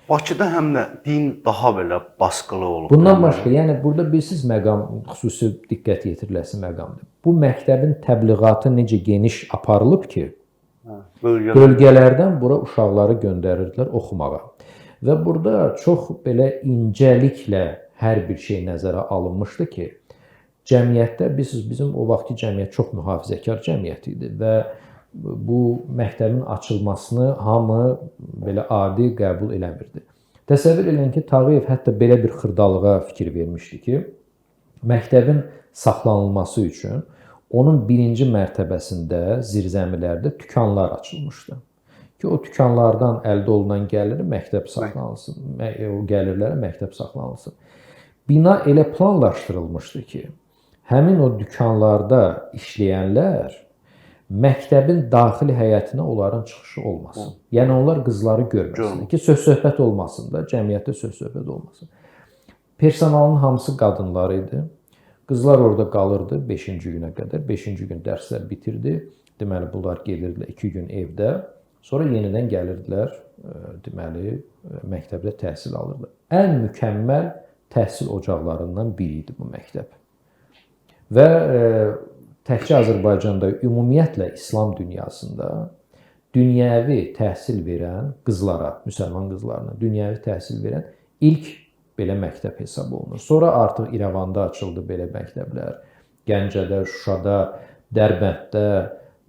Bakıda həm də din daha belə basqılı olub. Bundan başqa, yəni burada bilirsiniz məqam xüsusi diqqət yetiriləsi məqamdır. Bu məktəbin təbliğatı necə geniş aparılıb ki, bölgələrdən bura uşaqları göndərirdilər oxumağa. Və burada çox belə incəliklə hər bir şey nəzərə alınmışdı ki, cəmiyyətdə bizim o vaxtki cəmiyyət çox mühafizəkar cəmiyyət idi və bu məktəbin açılmasını hamı belə adi qəbul eləmirdi. Təsəvvür edin ki, Tağıyev hətta belə bir xırdalığa fikir vermişdi ki, məktəbin saxlanılması üçün onun birinci mərtəbəsində, zirzəmilərdə dükanlar açılmışdı. Ki, o dükanlardan əldə olunan gəliri məktəb saxlanılsın, o gəlirlərə məktəb saxlanılsın. Bina elə planlaşdırılmışdı ki, həmin o dükanlarda işləyənlər məktəbin daxili həyətinə onların çıxışı olmasın. Yəni onlar qızları görməsin ki, söz-söhbət olmasın da, cəmiyyətdə söz-söhbət olmasın. Personalın hamısı qadınlar idi. Qızlar orada qalırdı 5-ci günə qədər. 5-ci gün dərslər bitirdi. Deməli, bunlar gedirdilər 2 gün evdə. Sonra yenidən gəlirdilər, deməli, məktəbdə təhsil alırdı. Ən mükəmməl təhsil ocaqlarından biri idi bu məktəb. Və təkcə Azərbaycanda, ümumiyyətlə İslam dünyasında dünyəvi təhsil verən qızlara, müsəlman qızlarına dünyəvi təhsil verən ilk belə məktəb hesab olunur. Sonra artıq İrəvanda açıldı belə məktəblər. Gəncədə, Şuşada, Dərbənddə,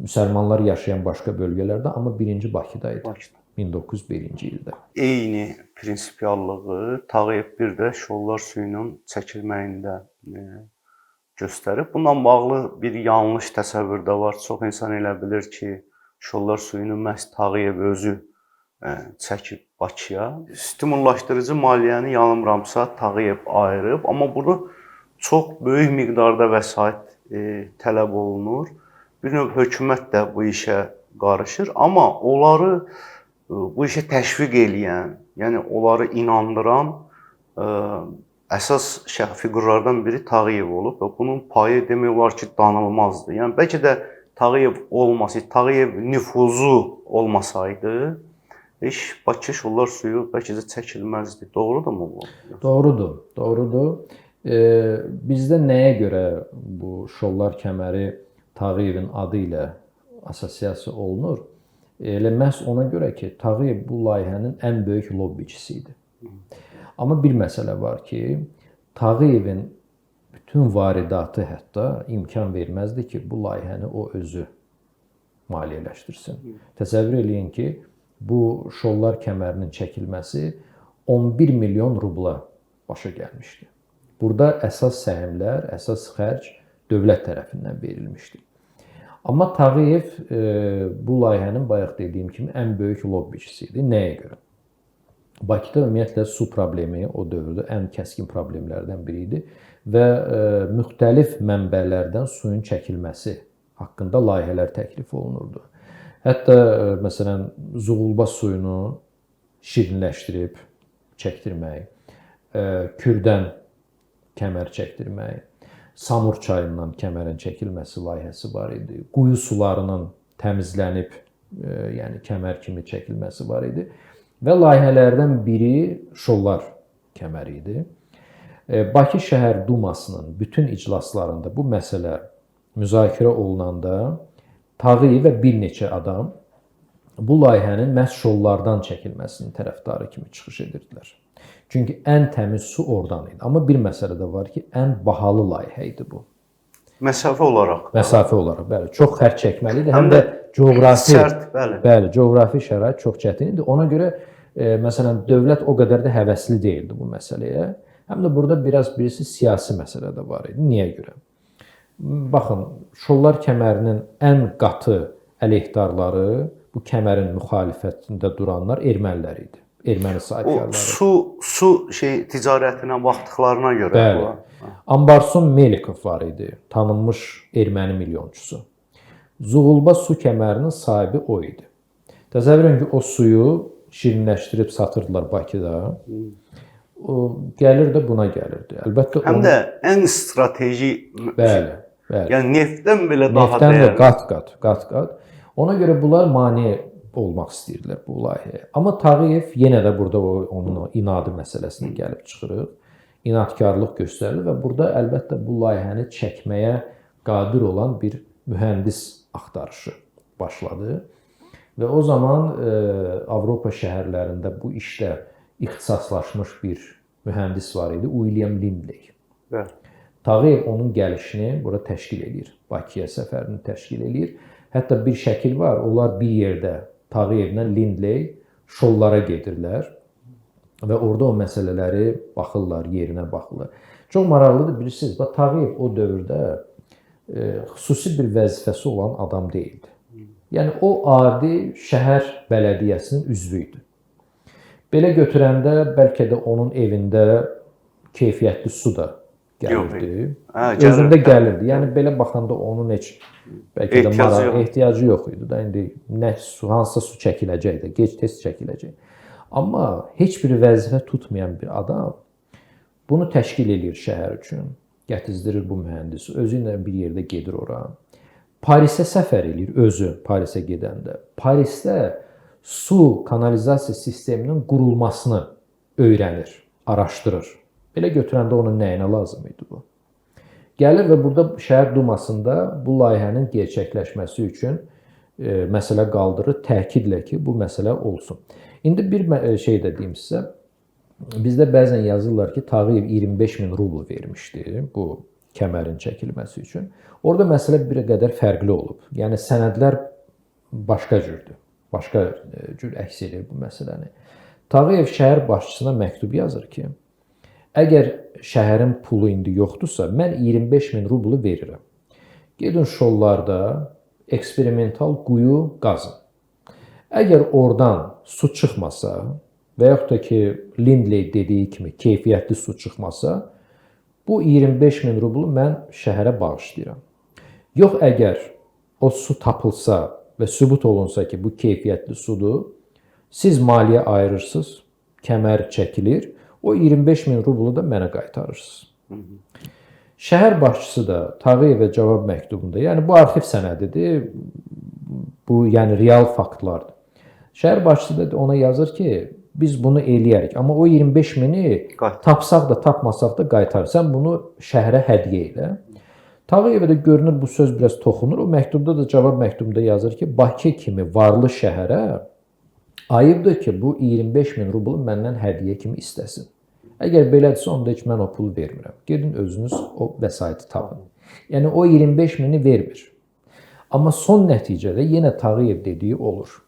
müsəlmanlar yaşayan başqa bölgələrdə, amma birinci Bakıda idi. 1901-ci ildə. Eyni prinsipiallığı Tağıyev bir də Şollar suyunun çəkilməyində göstərib. Bununla bağlı bir yanlış təsəvvür də var. Çox insan elə bilir ki, Şollar suyunu məhz Tağıyev özü çəkib Bakıya. Stimullaşdırıcı maliyyəni yanılmıramsa Tağıyev ayırıb, amma burada çox böyük miqdarda vəsait tələb olunur bir növ hökumət də bu işə qarışır, amma onları bu işə təşviq eləyən, yəni onları inandıran əsas fiqurlardan biri Tağıyev olub və bunun payı demək olar ki, danılmazdır. Yəni bəlkə də Tağıyev olmasaydı, Tağıyev nüfuzu olmasaydı, Bakı şollar suyu bəlkə də çəkilməzdi. Doğrudurmu bu? Doğrudur, doğrudur. Bizdə nəyə görə bu şollar kəməri Tağıyevin adı ilə assosiasiya olunur? Elə məhz ona görə ki, Tağıyev bu layihənin ən böyük lobbiçisi idi. Amma bir məsələ var ki, Tağıyevin bütün varidatı hətta imkan verməzdi ki, bu layihəni o özü maliyyələşdirsin. Təsəvvür eləyin ki, bu şollar kəmərinin çəkilməsi 11 milyon rubla başa gəlmişdi. Burada əsas səhmlər, əsas xərc dövlət tərəfindən verilmişdi. Amma Tağıyev bu layihənin bayaq dediyim kimi ən böyük lobbiçisi idi. Nəyə görə? Bakıda ümumiyyətlə su problemi o dövrdə ən kəskin problemlərdən biri idi və müxtəlif mənbələrdən suyun çəkilməsi haqqında layihələr təklif olunurdu. Hətta məsələn Zuğulba suyunu şirinləşdirib çəkdirmək, Kürdən kəmər çəkdirmək, Samur çayından kəmərin çəkilməsi layihəsi var idi. Quyu sularının təmizlənib, yəni kəmər kimi çəkilməsi var idi. Və layihələrdən biri şollar kəməri idi. Bakı şəhər Dumasının bütün iclaslarında bu məsələ müzakirə olunanda Tağıyev və bir neçə adam bu layihənin məhz şollardan çəkilməsinin tərəfdarı kimi çıxış edirdilər. Çünki ən təmiz su oradan idi. Amma bir məsələ də var ki, ən bahalı layihə idi bu. Məsafə olaraq. Məsafə olaraq, bəli. Çox xərc çəkməli idi. Həm də coğrafi, sərt, bəli, coğrafi şərait çox çətin idi. Ona görə məsələn dövlət o qədər də həvəsli deyildi bu məsələyə. Həm də burada birisi siyasi məsələ də var idi. Niyə görə? Baxın, şollar kəmərinin ən qatı əleyhdarları bu kəmərin müxalifətində duranlar ermənilər idi. Erməni sahibkarları. O su ticarətinə baxdıqlarına görə. Bəli. Ambarson Melikov var idi, tanınmış erməni milyonçusu. Zuğulba su kəmərinin sahibi o idi. Təsəvvür edin ki, o suyu şirinləşdirib satırdılar Bakıda. O gəlir də buna gəlirdi. Əlbəttə həm də ən strateji. Bəli. Yəni neftdən belə daha dəyərli. Neftdən də qat-qat. Ona görə bunlar mane olmaq istəyirdilər bu layihəyə. Amma Tağıyev yenə də burada onun inadı məsələsinə gəlib çıxırıq. İnadkarlıq göstərilir və burada əlbəttə bu layihəni çəkməyə qadir olan bir mühəndis axtarışı başladı. Və o zaman Avropa şəhərlərində bu işdə ixtisaslaşmış bir mühəndis var idi, William Lindley. Bəli. Tağıyev onun gəlişini bura təşkil edir. Bakıya səfərini təşkil edir. Hətta bir şəkil var, onlar bir yerdə Tağıyevlə Lindley şollara gedirlər və orada o məsələləri baxırlar, yerinə baxırlar. Çox maraqlıdır, bilirsiniz, Tağıyev o dövrdə xüsusi bir vəzifəsi olan adam deyildi. Yəni o adi şəhər bələdiyyəsinin üzvü idi. Belə götürəndə bəlkə də onun evində keyfiyyətli su da gəlirdi. Özündə gəlirdi. Yəni belə baxanda onun heç bəlkə də ehtiyacı yox idi da. İndi nə su, hansısa su çəkiləcək də, gec-tez çəkiləcək. Amma heç bir vəzifə tutmayan bir adam bunu təşkil edir şəhər üçün. Gətizdirir bu mühəndisi, özü ilə bir yerdə gedir ora. Parisə səfər edir özü Parisə gedəndə. Parisdə su kanalizasiya sisteminin qurulmasını öyrənir, araşdırır. Belə götürəndə onun nəyinə lazım idi bu? Gəlir və burada şəhər dumasında bu layihənin gerçəkləşməsi üçün məsələ qaldırır, təkidlə ki, bu məsələ olsun. İndi bir şey də deyim sizə. Bizdə bəzən yazırlar ki, Tağıyev 25.000 rubl vermişdi bu kəmərin çəkilməsi üçün. Orada məsələ bir qədər fərqli olub. Yəni sənədlər başqa cürdür. Başqa cür əks edir bu məsələni. Tağıyev şəhər başçısına məktub yazır ki, əgər şəhərin pulu indi yoxdursa, mən 25.000 rublu verirəm. Gedin şollarda eksperimental quyu qazın. Əgər oradan su çıxmasa və yaxud da ki, Lindley dediyi kimi keyfiyyətli su çıxmasa, bu 25.000 rublu mən şəhərə bağışlayıram. Yox, əgər o su tapılsa və sübut olunsa ki, bu keyfiyyətli sudur, siz maliyyə ayırırsınız, kəmər çəkilir, o 25 min rublu da mənə qaytarırsınız. Şəhər başçısı da Tağıyevə cavab məktubunda, yəni bu arxiv sənədidir, bu yəni real faktlardır. Şəhər başçısı da ona yazır ki, biz bunu eləyərik, amma o 25 mini tapsaq da, tapmasaq da qaytar. Sən bunu şəhərə hədiyyə elə. Tağıyevə də görünür bu söz biraz toxunur. O məktubda da cavab məktubunda yazır ki, Bakı kimi varlı şəhərə ayıbdır ki, bu 25 min rublu məndən hədiyyə kimi istəsin. Əgər belədirsə, onda heç mən o pulu vermirəm. Gedin özünüz o vəsaiti tapın. Yəni o 25 mini vermir. Amma son nəticədə yenə Tağıyev dediyi olur.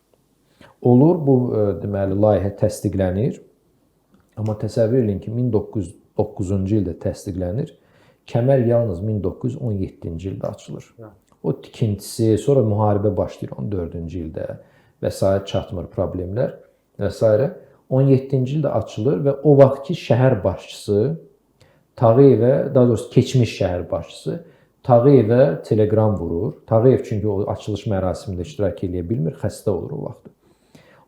Olur, bu deməli layihə təsdiqlənir. Amma təsəvvür edin ki, 1909-cu ildə təsdiqlənir. Kəmər yalnız 1917-ci ildə açılır. O tikintisi, sonra müharibə başlayır 14-cü ildə və s. çatmır problemlər və s. 17-ci ildə açılır və o vaxtki şəhər başçısı Tağıyevə, daha doğrusu keçmiş şəhər başçısı Tağıyevə telegram vurur. Tağıyev çünki o açılış mərasimində iştirak edə bilmir, xəstə olur o vaxt.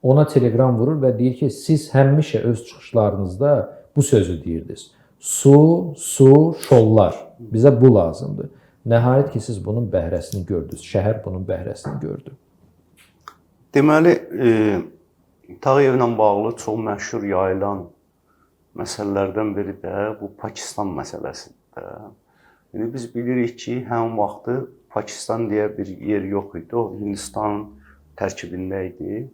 Ona telegram vurur və deyir ki, siz həmişə öz çıxışlarınızda bu sözü deyirdiniz. Su, su, şollar. Bizə bu lazımdır. Nəhayət ki, siz bunun bəhrəsini gördünüz. Şəhər bunun bəhrəsini gördü. Deməli, Tağıyevlə bağlı çox məşhur yayılan məsələlərdən biri də bu Pakistan məsələsidir. Yəni, biz bilirik ki, həmin vaxtı Pakistan deyə bir yer yox idi. O, Hindistanın tərkibində idi.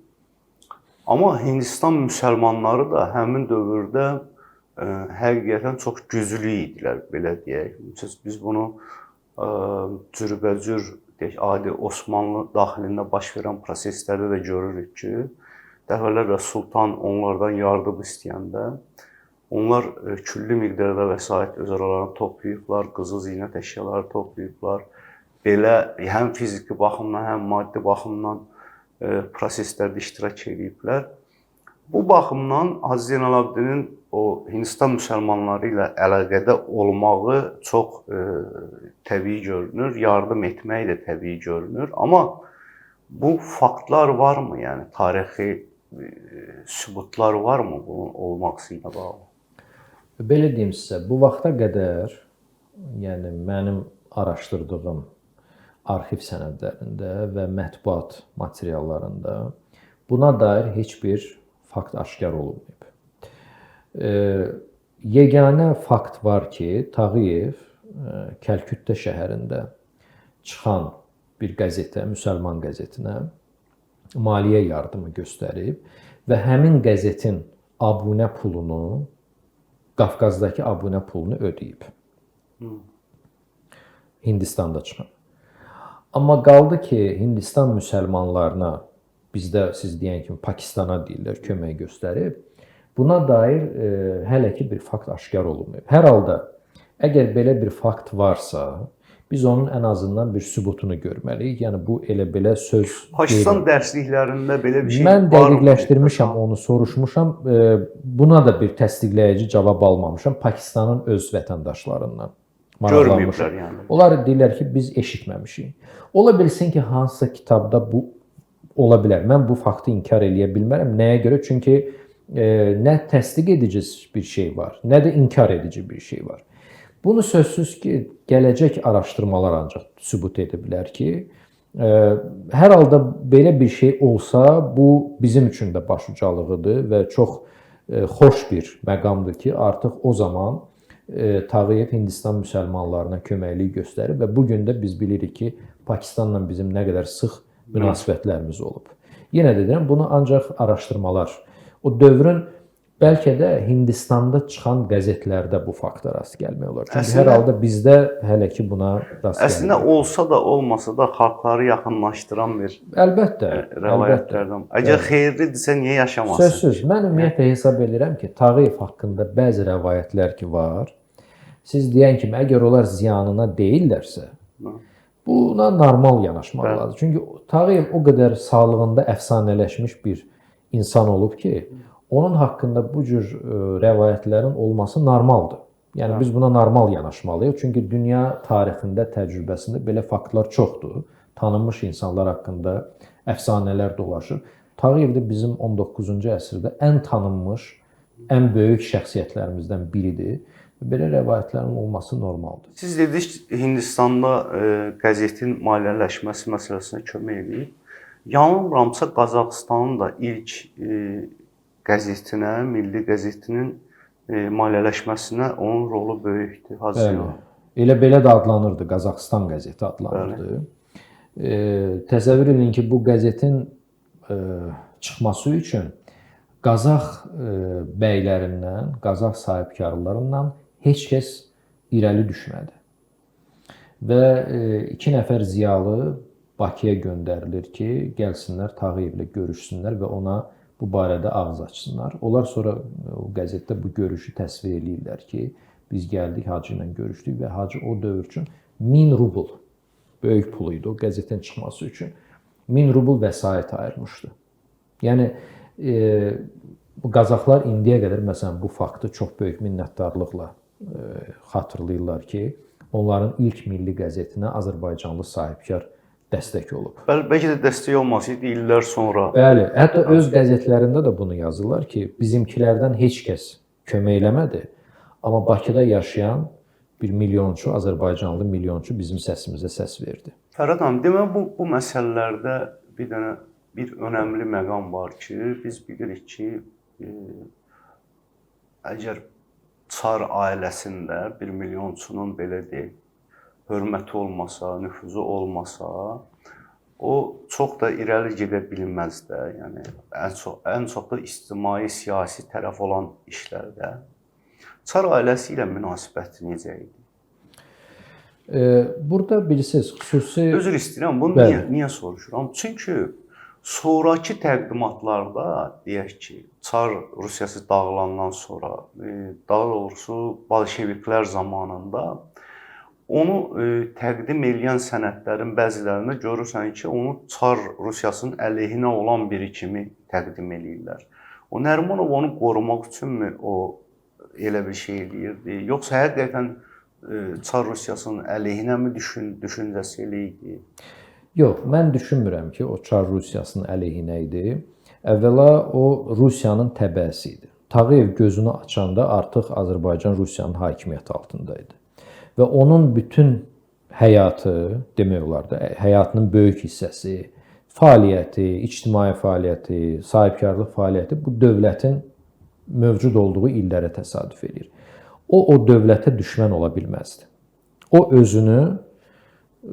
Amma Hindistan müsəlmanları da həmin dövrdə həqiqətən çox güclü idilər, belə deyək. Biz bunu cürbəcür, adi Osmanlı daxilində baş verən proseslərdə də görürük ki, dəfələrlə Sultan onlardan yardım istəyəndə, onlar külli miqdarda vəsait öz aralarını toplayıblar, qızıl zinət əşyaları toplayıblar. Belə həm fiziki baxımdan, həm maddi baxımdan proseslərdə iştirak ediblər. Bu baxımdan Hacı Zeynalabdinin o Hindistan müsəlmanları ilə əlaqədə olmağı çox təbii görünür, yardım etməyi də təbii görünür. Amma bu faktlar varmı, yəni tarixi sübutlar varmı bunun olması ilə bağlı? Belə deyim sizə, bu vaxta qədər, yəni mənim araşdırdığım arxiv sənədlərində və mətbuat materiallarında buna dair heç bir fakt aşkar olunmayıb. Yeganə fakt var ki, Tağıyev Kəlküttə şəhərində çıxan bir qəzetə, müsəlman qəzetinə maliyyə yardımı göstərib və həmin qəzetin abunə pulunu, Qafqazdakı abunə pulunu ödəyib. Hindistanda çıxan. Amma qaldı ki, Hindistan müsəlmanlarına, bizdə siz deyən kimi Pakistana deyirlər, kömək göstərib. Buna dair hələ ki bir fakt aşkar olunmayıb. Hər halda, əgər belə bir fakt varsa, biz onun ən azından bir sübutunu görməliyik. Yəni bu elə-belə söz Pakistan dərsliklərində belə bir şey var mı? Mən dəqiqləşdirmişəm, onu soruşmuşam. Buna da bir təsdiqləyici cavab almamışam Pakistanın öz vətəndaşlarından. Görməyiblər yəni. Onlar deyirlər ki, biz eşitməmişik. Ola bilsin ki, hansısa kitabda bu ola bilər. Mən bu faktı inkar eləyə bilmərəm. Nəyə görə? Çünki nə təsdiq edici bir şey var, nə də inkar edici bir şey var. Bunu sözsüz ki, gələcək araşdırmalar ancaq sübut edə bilər ki, hər halda belə bir şey olsa, bu bizim üçün də başucalığıdır və çox xoş bir məqamdır ki, artıq o zaman Tağıyev Hindistan müsəlmanlarına köməklik göstərir və bu gün də biz bilirik ki, Pakistanla bizim nə qədər sıx münasibətlərimiz olub. Yenə də deyirəm, bunu ancaq araşdırmalar, o dövrün bəlkə də Hindistanda çıxan qəzetlərdə bu fakta rast gəlmək olar. Çünki hər halda bizdə hələ ki buna rast gəlmir. Əslində olsa da, olmasa da xalqları yaxınlaşdıran bir rəvayətlərdən. Əgər xeyirlidirsə, niyə yaşamasın? Sözsüz. Mən ümumiyyətlə hesab edirəm ki, Tağıyev haqqında bəzi rəvayətlər ki var, siz deyən kimi, əgər onlar ziyanına deyillərsə, buna normal yanaşmaq lazım. Çünki Tağıyev o qədər sağlığında əfsanələşmiş bir insan olub ki, onun haqqında bu cür rəvayətlərin olması normaldır. Yəni biz buna normal yanaşmalıyıq. Çünki dünya tarixində, təcrübəsində belə faktlar çoxdur. tanınmış insanlar haqqında əfsanələr dolaşır. Tağıyev də bizim 19-cu əsrdə ən tanınmış, ən böyük şəxsiyyətlərimizdən biridir. Belə rəvayətlərin olması normaldır. Siz dediniz Hindistanda qəzetin maliyyələşməsi məsələsinə kömək edir. Yanılmıramsa Qazaxıstanın da ilk qəzetinə, milli qəzetinin maliyyələşməsinə onun rolu böyükdür. Bəli. Elə belə də adlanırdı, Qazaxıstan qəzeti adlanırdı. Təsəvvür edin ki, bu qəzetin çıxması üçün Qazax bəylərindən, Qazax sahibkarlarından heç kəs irəli düşmədi. Və 2 nəfər ziyalı Bakıya göndərilir ki, gəlsinlər Tağıyevlə görüşsünlər və ona bu barədə ağız açsınlar. Onlar sonra o qəzetdə bu görüşü təsvir edirlər ki, biz gəldik, Hacı ilə görüşdük və Hacı o dövr üçün 1000 rubl, böyük pul idi o qəzetin çıxması üçün, 1000 rubl vəsait ayırmışdı. Yəni, bu Qazaxlar indiyə qədər məsələn bu faktı çox böyük minnətdarlıqla xatırlayırlar ki, onların ilk milli qəzetinə Azərbaycanlı sahibkar dəstək olub. Bəlkə də dəstək olmasaydı illər sonra. Bəli, hətta öz qəzetlərində də bunu yazırlar ki, bizimkilərdən heç kəs kömək eləmədi, amma Bakıda yaşayan bir milyonçu, Azərbaycanlı milyonçu bizim səsimizə səs verdi. Fərhad xanım, deməli bu məsələlərdə bir önəmli məqam var ki, biz bilirik ki, əgər Çar ailəsində bir milyonçunun belə deyək, hörməti olmasa, nüfuzu olmasa, o çox da irəli gedə bilməz də. Yəni ən çox da ictimai, siyasi tərəf olan işlərdə. Çar ailəsi ilə münasibəti necə idi? Burada bilirsiniz, xüsusi... Özür istəyirəm, bunu niyə soruşuram? Çünki sonrakı təqdimatlarda, deyək ki, Çar Rusiyası dağılandan sonra, daha doğrusu bolşeviklər zamanında onu təqdim edən sənədlərin bəzilərində görürsən ki, onu Çar Rusiyasının əleyhinə olan biri kimi təqdim edirlər. O Nərimanov onu qorumaq üçünmü o elə bir şey eləyirdi? Yoxsa həqiqətən Çar Rusiyasının əleyhinəmi düşüncəsi elə idi? Yox, mən düşünmürəm ki, o Çar Rusiyasının əleyhinə idi. Əvvəla o Rusiyanın təbəəsi idi. Tağıyev gözünü açanda artıq Azərbaycan Rusiyanın hakimiyyəti altında idi. Və onun bütün həyatı, demək olar da, həyatının böyük hissəsi, fəaliyyəti, ictimai fəaliyyəti, sahibkarlıq fəaliyyəti bu dövlətin mövcud olduğu illərə təsadüf edir. O dövlətə düşmən ola bilməzdi. O özünü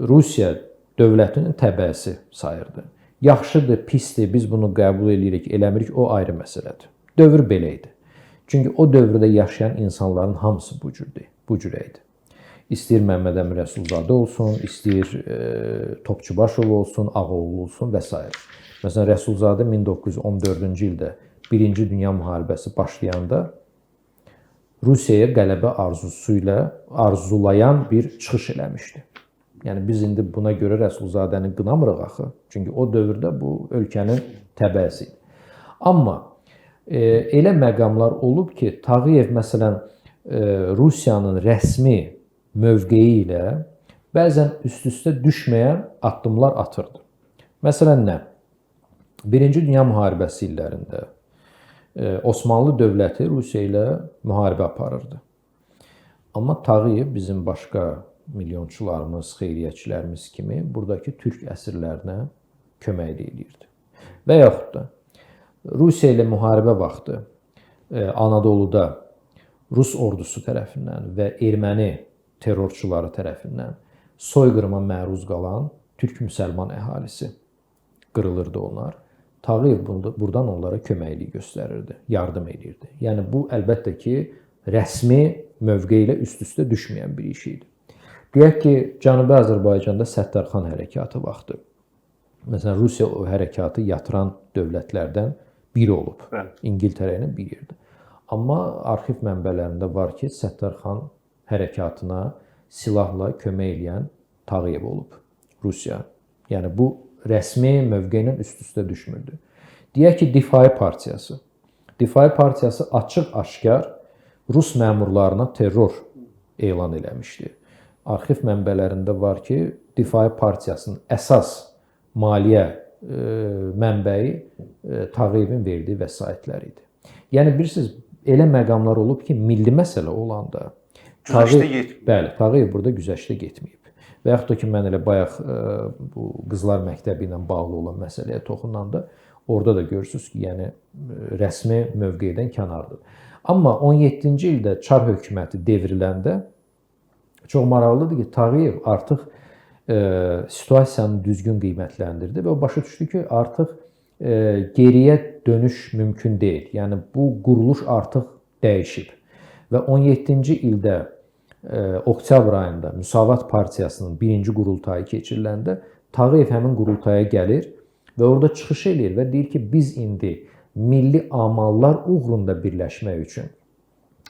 Rusiya dövlətinin təbəəsi sayırdı. Yaxşıdır, pisdir, biz bunu qəbul edirik, eləmirik, o ayrı məsələdir. Dövr belə idi. Çünki o dövrdə yaşayan insanların hamısı bu cürə idi. İstəyir Məmməd Əmin Rəsulzadə olsun, istəyir Topçubaşov olsun, Ağaoğlu olsun və s. Məsələn, Rəsulzadə 1914-cü ildə Birinci Dünya müharibəsi başlayanda Rusiyaya qələbə arzulayan bir çıxış eləmişdi. Yəni biz indi buna görə Rəsulzadəni qınamırıq axı. Çünki o dövrdə bu ölkənin təbəəsi idi. Amma elə məqamlar olub ki, Tağıyev məsələn Rusiyanın rəsmi mövqeyi ilə bəzən üst-üstə düşməyən addımlar atırdı. Məsələn nə? Birinci Dünya müharibəsi illərində Osmanlı dövləti Rusiya ilə müharibə aparırdı. Amma Tağıyev bizim başqa milyonçularımız, xeyriyyəçilərimiz kimi buradakı türk əsirlərinə kömək edirdi. Və yaxud da Rusiya ilə müharibə vaxtı Anadoluda Rus ordusu tərəfindən və erməni terrorçuları tərəfindən soyqırıma məruz qalan türk müsəlman əhalisi qırılırdı onlar. Tağıyev buradan onlara köməklik göstərirdi, yardım edirdi. Yəni bu əlbəttə ki, rəsmi mövqe ilə üst-üstə düşməyən bir iş idi. Deyək ki, Cənubi Azərbaycanda Səttarxan hərəkatı vaxtı. Məsələn, Rusiya o hərəkatı yatıran dövlətlərdən biri olub. İngiltərə ilə bir yerdə. Amma arxiv mənbələrində var ki, Səttarxan hərəkatına silahla kömək edən Tağıyev olub. Rusiya. Yəni bu rəsmi mövqe ilə üst-üstə düşmürdü. Deyək ki, Difai partiyası. Difai partiyası açıq-aşkar Rus məmurlarına terror elan eləmişdi. arxiv mənbələrində var ki, Difai partiyasının əsas maliyyə mənbəyi Tağıyevin verdiyi vəsaitlər idi. Yəni bilirsiniz, elə məqamlar olub ki, milli məsələ olanda bəli, Tağıyev burada güzəştə getməyib. Və yaxud da ki, mən elə bayaq bu qızlar məktəbi ilə bağlı olan məsələyə toxunanda orada da görürsünüz ki, yəni rəsmi mövqedən kənardır. Amma 17-ci ildə Çar hökuməti devriləndə çox maraqlıdır ki, Tağıyev artıq situasiyanı düzgün qiymətləndirdi və o başa düşdü ki, artıq geriyə dönüş mümkün deyil. Yəni bu quruluş artıq dəyişib. Və 17-ci ildə oktyabr ayında Müsavat Partiyasının birinci qurultayı keçiriləndə Tağıyev həmin qurultaya gəlir və orada çıxış eləyir və deyir ki, biz indi milli amallar uğrunda birləşmək üçün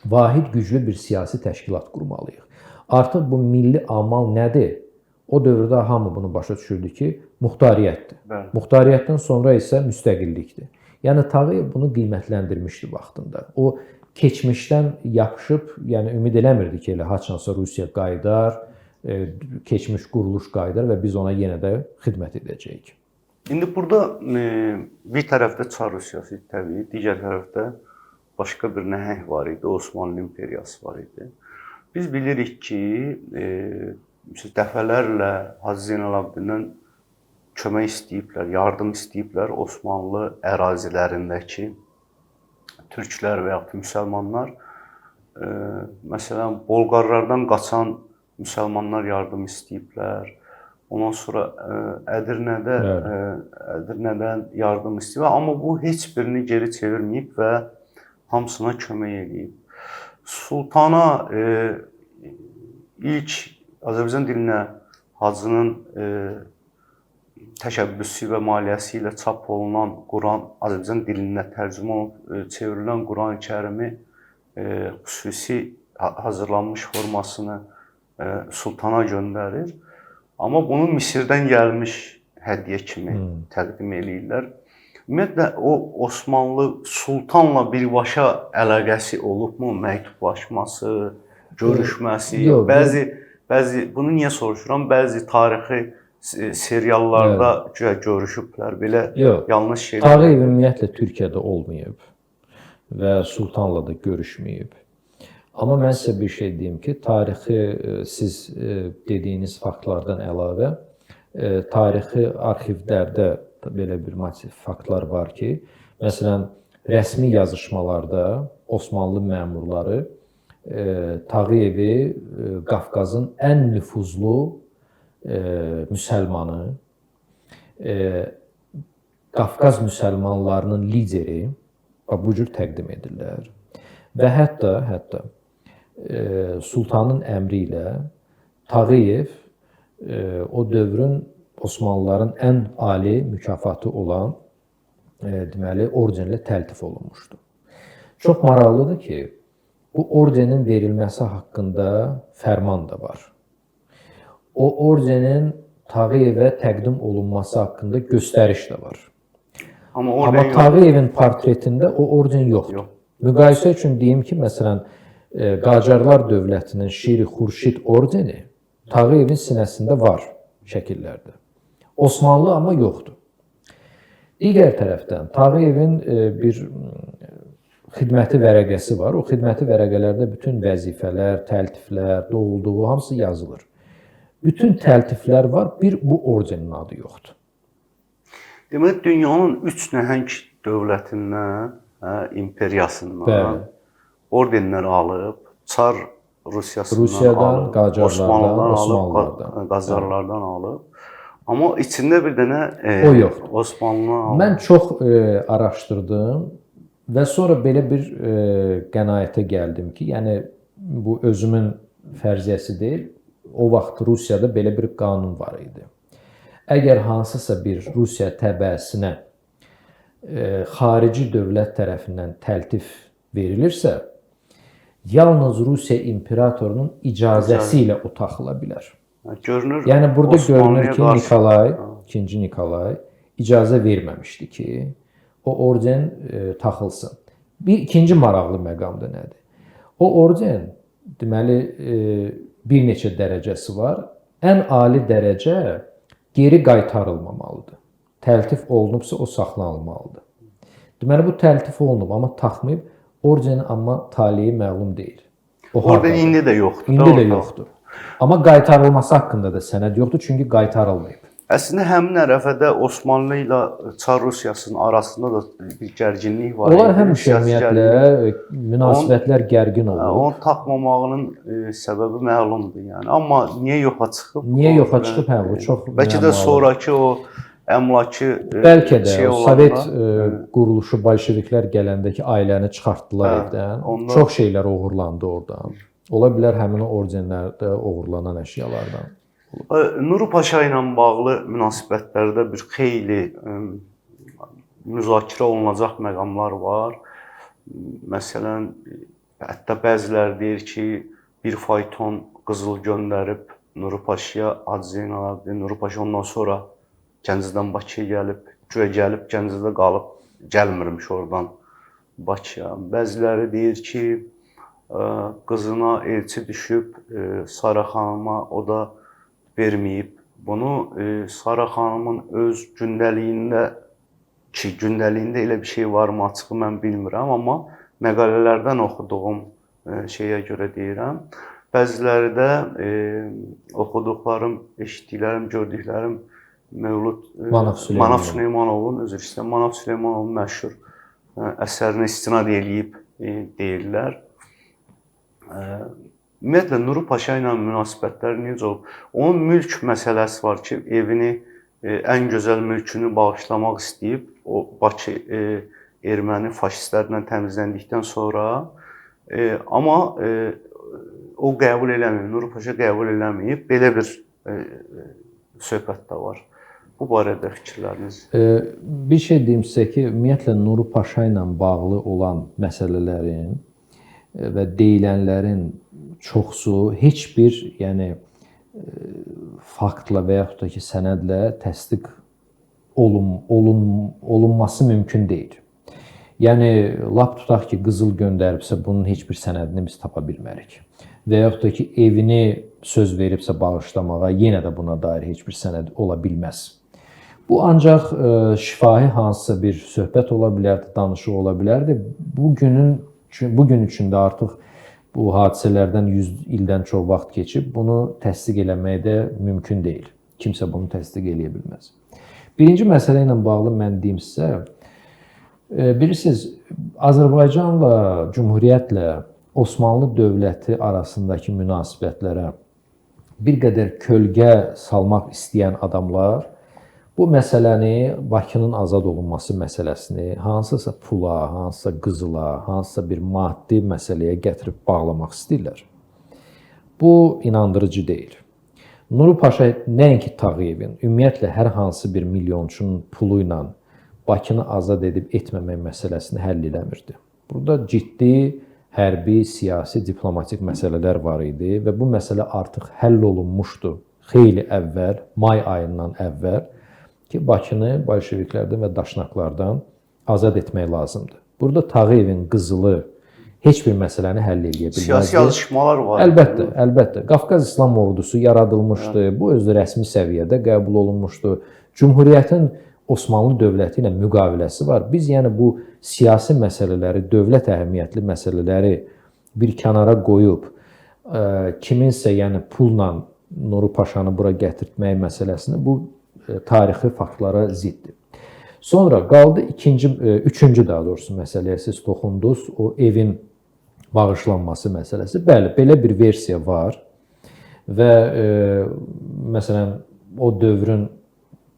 vahid güclü bir siyasi təşkilat qurmalıyıq. Artıq bu milli amal nədir? O dövrdə hamı bunu başa düşürdü ki, muxtariyyətdir. Muxtariyyətdən sonra isə müstəqillikdir. Yəni Tağıyev bunu qiymətləndirmişdi vaxtında. O keçmişdən yapışıb, yəni ümid eləmirdi ki, elə haçansa Rusiya qayıdar, keçmiş quruluş qayıdar və biz ona yenə də xidmət edəcəyik. İndi burada bir tərəfdə Çar Rusiyası təbii, digər tərəfdə başqa bir nəhəng var idi, Osmanlı imperiyası var idi. Biz bilirik ki, dəfələrlə Hacı Zeynalabdindən kömək istəyiblər, yardım istəyiblər Osmanlı ərazilərindəki türklər və yaxud müsəlmanlar. Məsələn, Bolqarlardan qaçan müsəlmanlar yardım istəyiblər. Ondan sonra Ədirnədən yardım istəyiblər. Amma bu heç birini geri çevirməyib və hamısına kömək edib. Sultana ilk Azərbaycan dilinə Hacının təşəbbüsü və maliyyəsi ilə çap olunan Quran, Azərbaycan dilinə tərcümə olunub çevrilən Qurani-Kərimi xüsusi hazırlanmış formasını Sultana göndərir. Amma bunu Misirdən gəlmiş hədiyyə kimi təqdim eləyirlər. Ümumiyyətlə, o Osmanlı Sultanla birbaşa əlaqəsi olubmu? Məktublaşması, görüşməsi? Bəzi, bunu niyə soruşuram? Bəzi tarixi seriallarda görüşüblər, belə yanlış şeylər. Tağıyev ümumiyyətlə Türkiyədə olmayıb və Sultanla da görüşməyib. Amma mən sizə bir şey deyim ki, tarixi siz dediyiniz faktlardan əlavə, tarixi arxivlərdə belə bir faktlar var ki, məsələn, rəsmi yazışmalarda Osmanlı məmurları Tağıyevi Qafqazın ən nüfuzlu müsəlmanı, Qafqaz müsəlmanlarının lideri bu cür təqdim edirlər. Və hətta Sultanın əmri ilə Tağıyev o dövrün Osmanlıların ən ali mükafatı olan deməli ordenlə təltif olunmuşdu. Çox maraqlıdır ki, bu ordenin verilməsi haqqında fərman da var. O ordenin Tağıyevə təqdim olunması haqqında göstəriş də var. Amma Tağıyevin portretində o orden yoxdur. Müqayisə üçün deyim ki, məsələn, Qacarlar dövlətinin Şiri Xurşid ordeni Tağıyevin sinəsində var şəkillərdə. Osmanlı amma yoxdur. Digər tərəfdən Tağıyevin bir xidməti vərəqəsi var. O xidməti vərəqələrdə bütün vəzifələr, təltiflər, doğulduğu hamısı yazılır. Bütün təltiflər var, bir bu ordenin adı yoxdur. Demək, dünyanın 3 nəhəng dövlətindən, imperiyasından ordenlər alıb, Çar Rusiyasından alıb, Osmanlıdan alıb, Qacarlardan alıb. Amma içində bir dənə Osmanlıdan alıb. Mən çox araşdırdım və sonra belə bir qənaətə gəldim ki, yəni bu özümün fərziyyəsi deyil, o vaxt Rusiyada belə bir qanun var idi. Əgər hansısa bir Rusiya təbəəsinə xarici dövlət tərəfindən təltif verilirsə, yalnız Rusiya imperatorunun icazəsi ilə o taxıla bilər. Yəni burada görünür ki, Nikolay, 2-ci Nikolay icazə verməmişdi ki, o orden taxılsın. Bir ikinci maraqlı məqam da nədir? O orden deməli bir neçə dərəcəsi var. Ən ali dərəcə geri qaytarılmamalıdır. Təltif olunubsa o saxlanılmalıdır. Deməli bu təltif olunub, amma taxmayıb ordeni, amma taleyi məlum deyil. Orden indi də yoxdur. İndi də yoxdur. Amma qaytarılması haqqında da sənəd yoxdur, çünki qaytarılmayıb. Əslində həmin ərəfədə Osmanlı ilə Çar Rusiyasının arasında da bir gərginlik var. Onlar həmişə ümumiyyətlə münasibətlər gərgin olur. Onu taxmamağının səbəbi məlumdur yəni. Amma niyə yoxa çıxıb? Niyə yoxa çıxıb? Hə, bu çox bəlkə də sonrakı o əmlakı bəlkə də o Sovet quruluşu bolşeviklər gələndə ki, ailəni çıxartdılar evdən. Çox şeylər oğurlandı oradan. Ola bilər həmin ordenlərdə oğurlanan əşyalardan. Nuru Paşa ilə bağlı münasibətlərdə bir xeyli müzakirə olunacaq məqamlar var. Məsələn, hətta bəziləri deyir ki, bir fayton qızıl göndərib Nuru Paşaya, Hacı Zeynalabdin, Nuru Paşa ondan sonra Gəncədən Bakıya gəlib, güya gəlib Gəncədə qalıb, gəlmirmiş oradan Bakıya. Bəziləri deyir ki, qızına elçi düşüb Sara xanıma, o da verməyib. Bunu Sara xanımın öz gündəliyində elə bir şey varmı, açığı mən bilmirəm, amma məqalələrdən oxuduğum şeyə görə deyirəm. Bəziləri də oxuduqlarım, eşitdiklərim, gördüklərim Manaf Süleymanovun, üzr istəyirəm, Manaf Süleymanovun məşhur əsərinə istinad eləyib deyirlər. Ümumiyyətlə, Nuru Paşa ilə münasibətləri necə olub? Onun mülk məsələsi var ki, evini, ən gözəl mülkünü bağışlamaq istəyib. O, Bakı erməni faşistlərlə təmizləndikdən sonra. Amma o qəbul eləməyib, Nuru Paşa qəbul eləməyib. Belə bir söhbət də var. Bu barədə fikirləriniz? Bir şey deyim sizə ki, ümumiyyətlə Nuru Paşa ilə bağlı olan məsələlərin və deyilənlərin çoxsu heç bir, yəni faktla və yaxud da ki, sənədlə təsdiq olunması mümkün deyil. Yəni, lap tutaq ki, qızıl göndəribsə, bunun heç bir sənədini biz tapa bilmərik. Və yaxud da ki, evini söz veribsə bağışlamağa, yenə də buna dair heç bir sənəd ola bilməz. Bu ancaq şifahi hansısa bir söhbət ola bilərdi, danışıq ola bilərdi. Bu gün üçün də artıq bu hadisələrdən 100 ildən çox vaxt keçib, bunu təsdiq eləmək də mümkün deyil. Kimsə bunu təsdiq eləyə bilməz. Birinci məsələ ilə bağlı mən deyim sizə, bilirsiniz, Azərbaycanla, Cümhuriyyətlə Osmanlı dövləti arasındakı münasibətlərə bir qədər kölgə salmaq istəyən adamlar bu məsələni, Bakının azad olunması məsələsini hansısa pula, hansısa qızıla, hansısa bir maddi məsələyə gətirib bağlamaq istəyirlər. Bu inandırıcı deyil. Nuru Paşa nəinki Tağıyevin, ümumiyyətlə hər hansı bir milyonçunun pulu ilə Bakını azad edib etməmək məsələsini həll eləmirdi. Burada ciddi hərbi, siyasi, diplomatik məsələlər var idi və bu məsələ artıq həll olunmuşdu xeyli əvvəl, may ayından əvvəl ki, Bakını bolşeviklərdən və daşnaqlardan azad etmək lazımdır. Burada Tağıyevin qızılı heç bir məsələni həll edə bilməzdi. Siyasi yazışmalar var. Əlbəttə, əlbəttə. Qafqaz İslam Ordusu yaradılmışdı. Bu özü rəsmi səviyyədə qəbul olunmuşdu. Cümhuriyyətin Osmanlı dövləti ilə müqaviləsi var. Biz yəni bu siyasi məsələləri, dövlət əhəmiyyətli məsələləri bir kənara qoyub, kiminsə yəni pulla Nuru Paşanı bura gətirtmək məsələsini bu tarixi faktlara ziddir. Sonra qaldı üçüncü daha doğrusu məsələyə siz toxundunuz, o evin bağışlanması məsələsi. Bəli, belə bir versiya var və məsələn o dövrün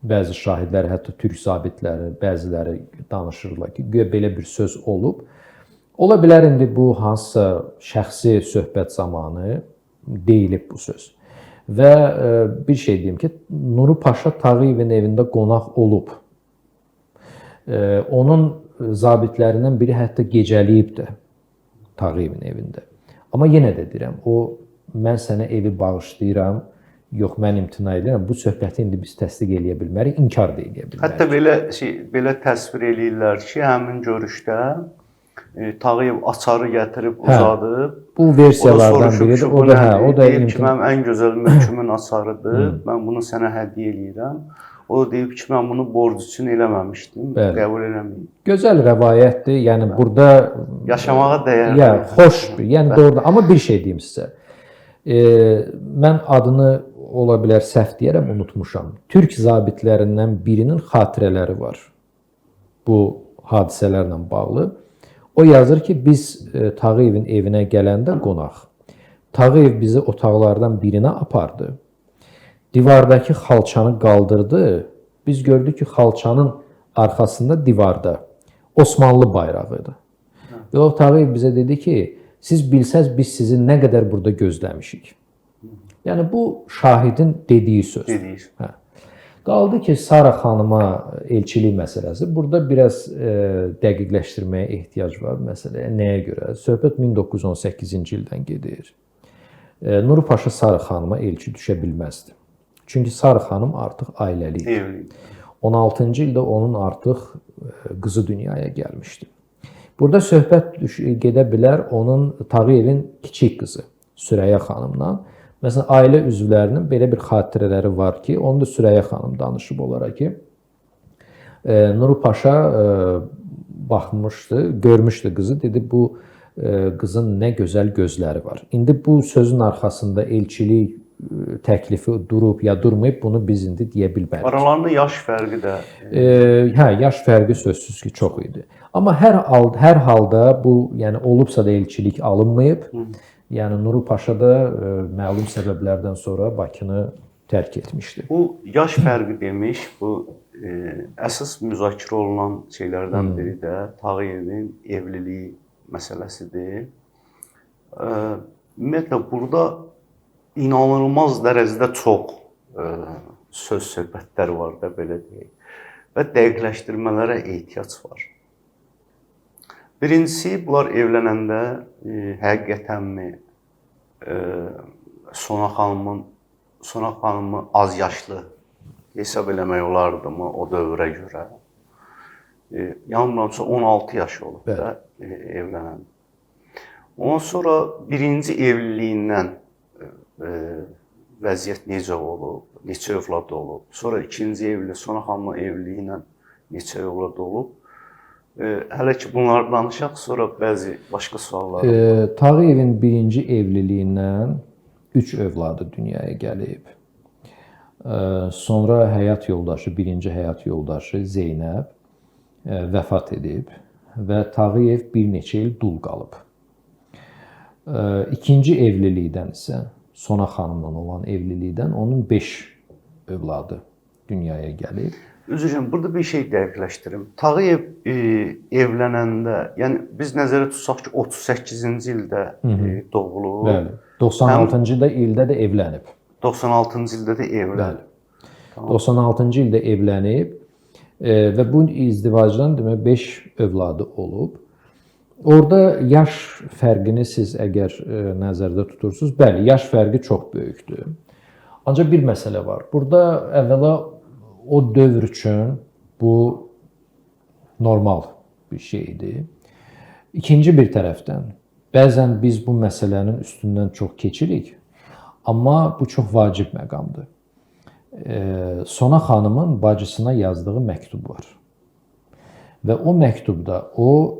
bəzi şahidləri, hətta türk zabitləri, bəziləri danışırlar ki, güya belə bir söz olub. Ola bilər indi bu hansısa şəxsi söhbət zamanı deyilib bu söz. Və bir şey deyim ki, Nuru Paşa Tağıyevin evində qonaq olub. Onun zabitlərindən biri hətta gecələyib də Tağıyevin evində. Amma yenə də deyirəm, mən sənə evi bağışlayıram, yox, mən imtina edirəm. Bu söhbəti indi biz təsdiq eləyə bilmərik, inkar da eləyə bilmərik. Hətta belə təsvir eləyirlər ki, həmin görüşdə Tağıyev açarı gətirib uzadıb. Bu O da versiyalardan soruşub biridir. ki, O bu da nədir? o da Deyib ki, imkan. mənim ən gözəl mülkümün açarıdır. Mən bunu sənə hədiyyə eləyirəm. O da deyib ki, mən bunu borc üçün eləməmişdim. Bəli. Qəbul eləməyim. Gözəl rəvayətdir. Yəni burada Yaşamağa dəyər. ya xoş, yəni doğru. Amma bir şey deyim sizə. Mən adını ola bilər səhv deyərəm, unutmuşam. Türk zabitlərindən birinin xatirələri var. Bu hadisələrlə bağlı. O yazır ki, biz Tağıyevin evinə gələndə qonaq. Tağıyev bizi otaqlardan birinə apardı. Divardakı xalçanı qaldırdı. Biz gördük ki, xalçanın arxasında divarda Osmanlı bayrağı idi. Və o Tağıyev bizə dedi ki, siz bilsəz biz sizi nə qədər burada gözləmişik. Yəni bu şahidin dediyi söz. Dediyik. Hə. Qaldı ki, Sara xanıma elçilik məsələsi. Burada biraz dəqiqləşdirməyə ehtiyac var məsələyə. Nəyə görə? Söhbət 1918-ci ildən gedir. Nuru Paşa Sara xanıma elçi düşə bilməzdi. Çünki Sara xanım artıq ailəli idi. Evli. 16-cı ildə onun artıq qızı dünyaya gəlmişdi. Burada söhbət gedə bilər onun Tağıyevin kiçik qızı Süreyya xanımdan. Məsələn, ailə üzvlərinin belə bir xatirələri var ki, onu da Süreyya xanım danışıb olaraq ki, Nuru Paşa baxmışdı, görmüşdü qızı, dedi bu qızın nə gözəl gözləri var. İndi bu sözün arxasında elçilik təklifi durub ya durmayıb, bunu biz indi deyə bilmərik. Aralarında yaş fərqi də. Hə, yaş fərqi sözsüz ki, çox idi. Amma hər halda bu, yəni olubsa da elçilik alınmayıb. Yəni Nuru Paşa da məlum səbəblərdən sonra Bakını tərk etmişdi. Bu yaş fərqi demiş, bu əsas müzakirə olunan şeylərdən biri də Tağıyevin evliliyi məsələsidir. Ümumiyyətlə burada inanılmaz dərəcədə çox söz söhbətləri var da belə deyək və dəqiqləşdirmələrə ehtiyac var. Birincisi, bunlar evlənəndə həqiqətənmi Sona xanımı az yaşlı hesab eləmək olardımı o dövrə görə? Yanılmıramsa 16 yaşı olub da evlənən. Ondan sonra birinci evliliyindən vəziyyət necə olub, neçə övlad olub. Sonra ikinci evli, Sona xanımla evliliyi ilə neçə övlad olub. Hələ ki bunları danışaq, sonra bəzi başqa suallar. Tağıyevin birinci evliliyindən 3 övladı dünyaya gəlib. Sonra həyat yoldaşı, birinci həyat yoldaşı Zeynəb vəfat edib və Tağıyev bir neçə il dul qalıb. İkinci evlilikdən isə Sona xanımla olan evlilikdən onun 5 övladı dünyaya gəlib. Üzrüm, burada bir şey dəqiqləşdirim. Tağıyev evlənəndə, yəni biz nəzərə tutsaq ki 38-ci ildə doğulub. Bəli. 96-cı ildə də evlənib. 96-cı ildə də evlənib. Bəli. 96-cı ildə evlənib və bu izdivacdan demək 5 övladı olub. Orada yaş fərqini siz əgər nəzərdə tutursunuz, bəli, yaş fərqi çox böyükdür. Ancaq bir məsələ var. Burada əvvəla o dövr üçün bu normal bir şeydir. İkinci bir tərəfdən, bəzən biz bu məsələnin üstündən çox keçirik, amma bu çox vacib məqamdır. Sona xanımın bacısına yazdığı məktub var. Və o məktubda o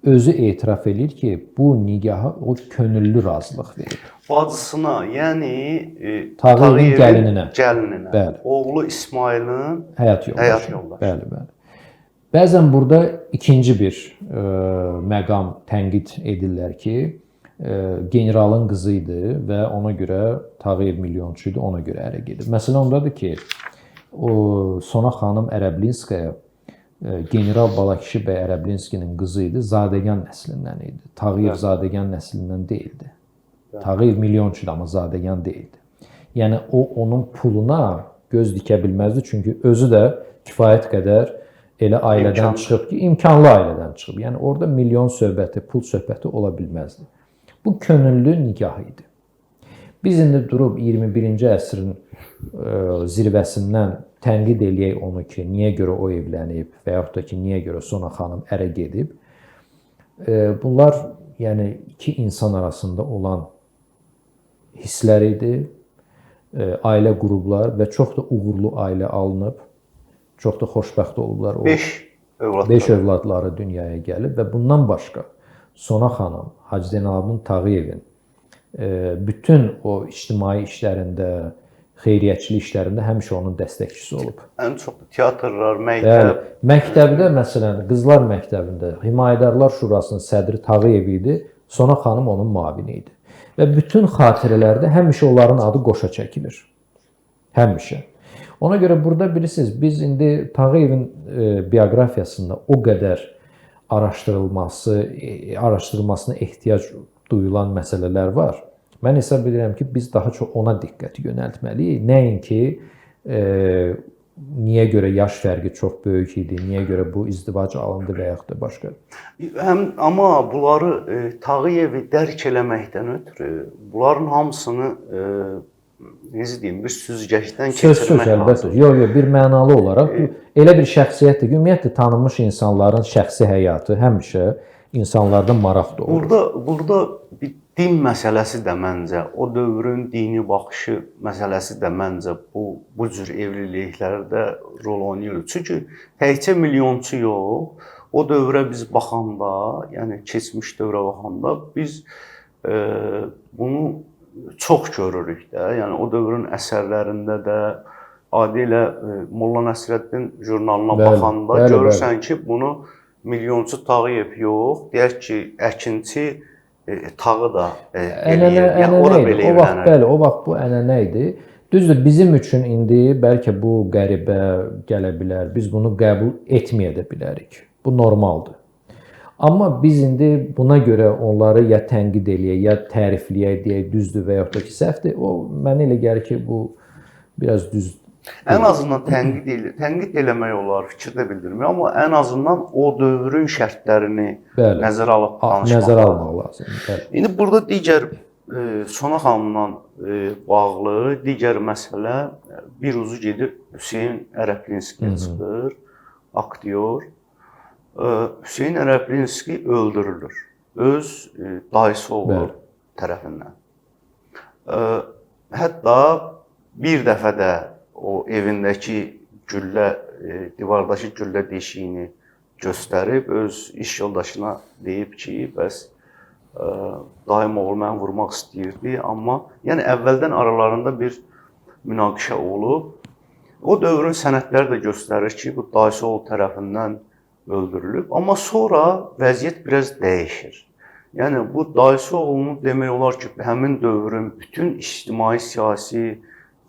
özü etiraf edir ki, bu nigaha o könüllü razılıq verir. Bacısına, yəni Tağıyevin gəlininə. Bəli. Oğlu İsmailin həyat yoldaşı. Bəli, bəli. Bəzən burada ikinci bir məqam tənqid edirlər ki, generalın qızı idi və ona görə Tağıyev milyonçu idi, ona görə ərə gedib. Məsələ ondadır ki, o Sona xanım Ərəblinskaya general Balakişi bəy Ərəblinskinin qızı idi, Zadəgan nəslindən idi. Tağıyev Zadəgan nəslindən deyildi. Tağıyev milyonçu amma Zadəgan deyildi. Yəni o onun puluna göz dikə bilməzdi, çünki özü də kifayət qədər elə ailədən çıxıb ki, imkanlı ailədən çıxıb. Yəni orada milyon söhbəti, pul söhbəti ola bilməzdi. Bu könüllü nikah idi. Biz indi durub 21-ci əsrin zirvəsindən tənqid eləyək onu ki, niyə görə o evlənib və yaxud da ki, niyə görə Sona xanım ərə gedib. Bunlar yəni iki insan arasında olan hisslər idi. Ailə qurublar və çox da uğurlu ailə alınıb, çox da xoşbəxt olublar. 5 övladları dünyaya gəlib və bundan başqa Sona xanım Hacı Zeynalabdin Tağıyevin bütün o ictimai işlərində, xeyriyyəçilik işlərində həmişə onun dəstəkçisi olub. Ən çox teatrlar, məktəb. Məktəbdə məsələn Qızlar məktəbində Himayədarlar Şurasının sədri Tağıyev idi, Sona xanım onun müavini idi. Və bütün xatirələrdə həmişə onların adı qoşa çəkilir. Həmişə. Ona görə burada bilirsiniz, biz indi Tağıyevin bioqrafiyasında o qədər araşdırılmasına ehtiyac duyulan məsələlər var. Mən hesab edirəm ki, biz daha çox ona diqqəti yönəltməliyik. Nəinki niyə görə yaş fərqi çox böyük idi, niyə görə bu izdivac alındı və yaxud da başqa. Amma bunları Tağıyevi dərk eləməkdən ötürü bunların hamısını necə deyim, bir süzgəcdən keçirmək lazımdır. Yox, bir mənalı olaraq elə bir şəxsiyyətdir ki, ümumiyyətlə tanınmış insanların şəxsi həyatı həmişə insanlarda maraq doğurur. Burada bir din məsələsi də məncə, o dövrün dini baxışı məsələsi də məncə bu cür evliliklərdə rol oynayır. Çünki təkcə milyonçu yox, o dövrə biz baxanda, yəni keçmiş dövrə baxanda biz bunu çox görürük də. Yəni o dövrün əsərlərində də adilə Molla Nəsrəddin jurnalına baxanda görürsən ki, bunu milyonçu Tağıyev yox, deyək ki, əkinçi Tağı da eləyir. Yəni o da belə evlənir. Bəli, o vaxt bu ənənə idi. Düzdür, bizim üçün indi bəlkə bu qəribə gələ bilər. Biz bunu qəbul etməyə də bilərik. Bu normaldır. Amma biz indi buna görə onları ya tənqid eləyək, ya tərifləyək, deyək düzdür və yaxud da ki, səhvdir. O mənə elə gəlir ki, bu biraz düzdür. Ən azından tənqid eləmək olar, fikir də bildirmək, amma ən azından o dövrün şərtlərini nəzərə alıb danışmaq lazımdır. İndi burada digər Sona xanımla bağlı digər məsələ bir ucu gedir Hüseyn Ərəblinskiyə çıxır, aktyor. Hüseyn Ərəblinski öldürülür öz dayısı oğlu tərəfindən. Hətta bir dəfə də o evindəki güllə, divardakı güllə deşiyini göstərib öz iş yoldaşına deyib ki, bəs dayım oğlu məni vurmaq istəyirdi, amma yəni əvvəldən aralarında bir münaqişə olub. O dövrün sənədləri də göstərir ki, bu dayısı oğlu tərəfindən öldürülüb, amma sonra vəziyyət biraz dəyişir. Yəni bu dayısı oğlunu demək olar ki, həmin dövrün bütün ictimai siyasi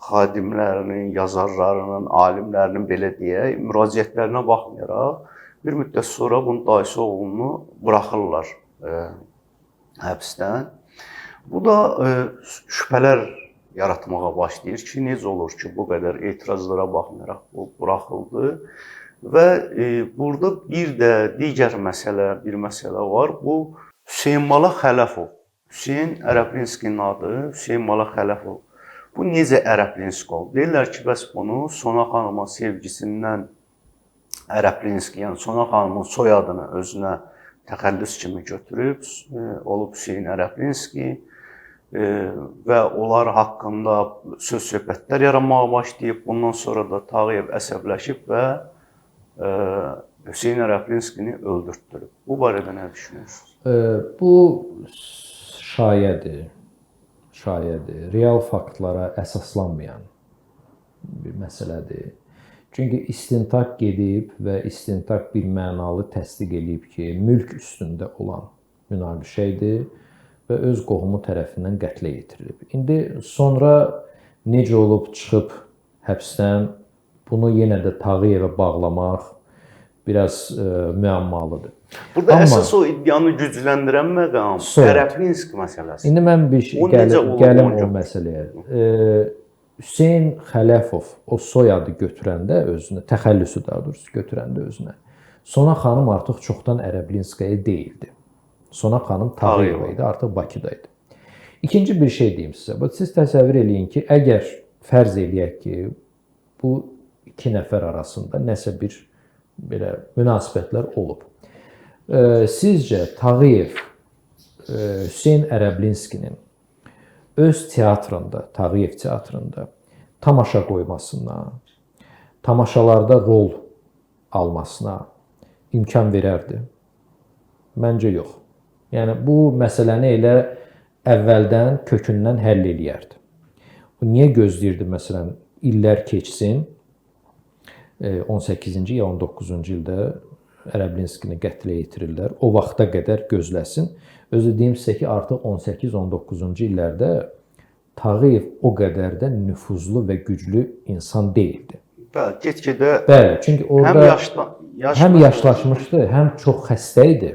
xadimlərinin, yazarlarının, alimlərinin belə deyək, müraciətlərinə baxmayaraq bir müddət sonra bunun dayısı oğlunu buraxırlar həbsdən. Bu da şübhələr yaratmağa başlayır ki, necə olur ki, bu qədər etirazlara baxmayaraq bu buraxıldı. Və burada bir də digər bir məsələ var. Bu Hüseyn Mala Xələfov. Hüseyn Ərəblinskinin adı Hüseyn Mala Xələfov. Bu necə Ərəblinski oldu? Deyirlər ki, bəs bunu Sona xanıma sevgisindən Ərəblinski, yəni Sona xanımın soyadını özünə təxəllüs kimi götürüb, olub Hüseyn Ərəblinski və onlar haqqında söz-söhbətlər yaranmağa başlayıb. Bundan sonra da Tağıyev əsəbləşib və Hüseyn Ərəblinskini öldürtdürüb. Bu barədə nə düşünürsünüz? Bu şayədir. Real faktlara əsaslanmayan bir məsələdir. Çünki istintaq gedib və istintaq bir mənalı təsdiq edib ki, mülk üstündə olan münaqişə idi və öz qohumu tərəfindən qətlə yetirilib. İndi sonra necə olub çıxıb həbsdən bunu yenə də Tağıyevə bağlamaq biraz müəmmalıdır. Burada əsas o iddianı gücləndirən məqam Ərəblinski məsələsi. İndi mən bir şey gəlim o məsələyə. Hüseyn Xələfov o soyadı götürəndə özünə, təxəllüsü daha doğrusu götürəndə özünə, Sona xanım artıq çoxdan Ərəblinskiyə deyildi. Sona xanım Tağıyeva idi, artıq Bakıdaydı. İkinci bir şey deyim sizə. Siz təsəvvür eləyin ki, əgər fərz eləyək ki, bu iki nəfər arasında nəsə bir belə münasibətlər olub. Sizcə Tağıyev Hüseyn Ərəblinskinin öz teatrında, Tağıyev teatrında tamaşa qoymasına, tamaşalarda rol almasına imkan verərdi? Məncə yox. Yəni bu məsələni elə əvvəldən, kökündən həll eləyərdi. Niyə gözləyirdi məsələn illər keçsin, 18-ci ya 19-cu ildə Ərəblinskini qətlə yetirirlər. O vaxta qədər gözləsin. Özü deyim sizə ki, artıq 18-19-cu illərdə Tağıyev o qədər də nüfuzlu və güclü insan deyildi. Bəli, get-gedə Bəli, çünki orada həm yaşlaşmışdı, həm çox xəstə idi.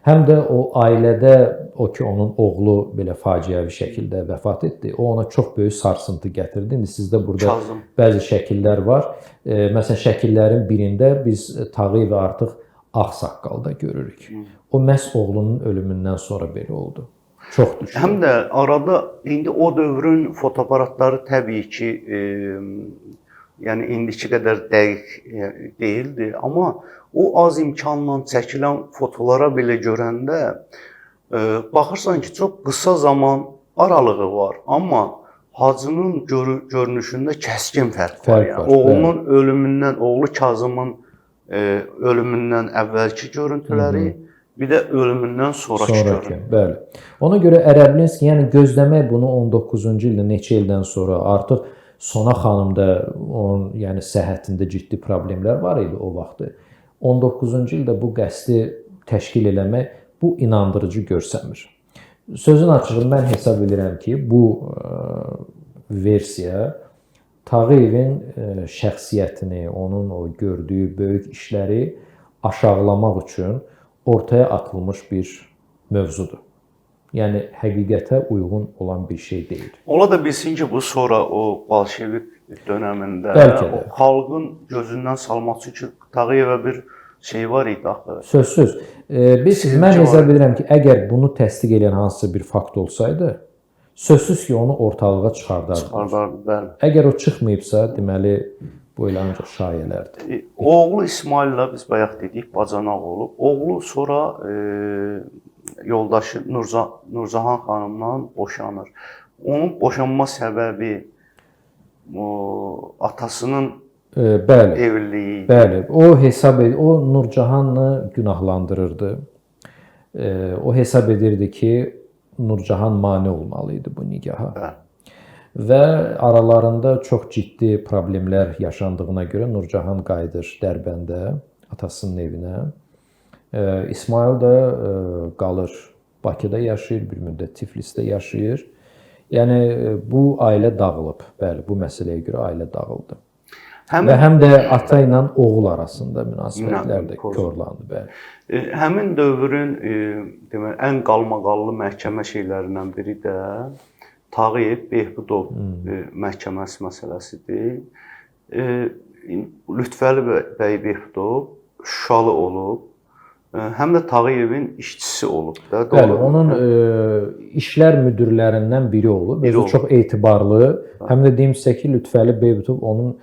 Həm də o ailədə o ki, onun oğlu belə faciəvi şəkildə vəfat etdi. O ona çox böyük sarsıntı gətirdi. İndi sizdə burada bəzi şəkillər var. Məsələn, şəkillərin birində biz Tağıyevi artıq ağsaqqalda görürük. O məhz oğlunun ölümündən sonra belə oldu. Çox düşdü. Həm də arada indi o dövrün fotoaparatları təbii ki, yəni indiki qədər dəqiq deyildi, amma o az imkanla çəkilən fotolara belə görəndə baxırsan ki, çox qısa zaman aralığı var, amma Hacının görünüşündə kəskin fərq var. Yəni oğlunun ölümündən, oğlu Kazımın ölümündən əvvəlki görüntüləri, bir də ölümündən sonraki görüntü. Bəli. Ona görə Ərəblinski, yəni gözləmək bunu 19-cu ildə neçə ildən sonra artıq Sona xanımda onun yəni səhhətində ciddi problemlər var idi o vaxtı. 19-cu ildə bu qəsdi təşkil eləmək bu inandırıcı görsənmir. Sözün açığı mən hesab edirəm ki, bu versiya Tağıyevin şəxsiyyətini, onun o gördüyü böyük işləri aşağılamaq üçün ortaya atılmış bir mövzudur. Yəni həqiqətə uyğun olan bir şey deyil. Ola da bilsin ki, bu sonra o Bolşevik dönəmində o xalqın gözündən salması üçün Tağıyevə bir şey var idi axı. Sözsüz. Mən hesab edirəm ki, əgər bunu təsdiq edən hansısa bir fakt olsaydı, sözsüz ki, onu ortalığa çıxardardı. Çıxardardı, bəli. Əgər o çıxmayıbsa, deməli, bu elə ancaq şayələrdir. Oğlu İsmaillə biz bayaq dedik, bacanaq olub. Oğlu sonra yoldaşı Nurcahan xanımla boşanır. Onun boşanma səbəbi atasının evliliyi. Bəli, o hesab edir, o Nurcahanı günahlandırırdı. O hesab edirdi ki, Nurcahan mane olmalı idi bu nikaha. Bəli. Və aralarında çox ciddi problemlər yaşandığına görə Nurcahan qayıdır Dərbəndə, atasının evinə. İsmail də qalır Bakıda yaşayır, bir müddət Tiflisdə yaşayır. Yəni bu ailə dağılıb. Bəli, bu məsələyə görə ailə dağıldı. Və həm də ata ilə oğul arasında münasibətlər də korlandı, bəli. Həmin dövrün deməli ən qalmaqallı məhkəmə şeylərindən biri də Tağıyev Behbudov məhkəməsi məsələsidir. Lütfəli bəy Behbudov Şuşalı olub. Həm də Tağıyevin işçisi olub da. Bəli, onun işlər müdirlərindən biri olub. Özü çox etibarlı. Həm də deyim sizə ki, Lütfəli Behbudov onun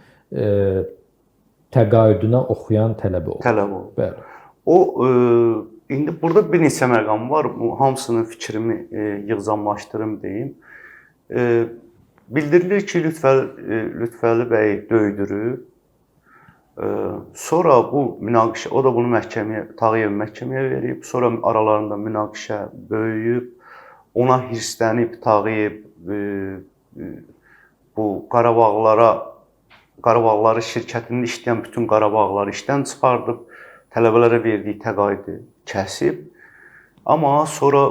təqaüdünə oxuyan tələbə olub. Tələbə olub. Bəli. O indi burada bir neçə məqam var. Hamısının fikrimi yığcamlaşdırım deyim. Bildirilir ki, Lütfəli bəy döydürüb. Sonra bu münaqişə, o da bunu Tağıyev məhkəməyə verib. Sonra aralarında münaqişə böyüyüb. Ona hirslənib Tağıyev bu Qarabağları şirkətində işləyən bütün Qarabağları işdən çıxardıb, tələbələrə verdiyi təqaüdü kəsib. Amma sonra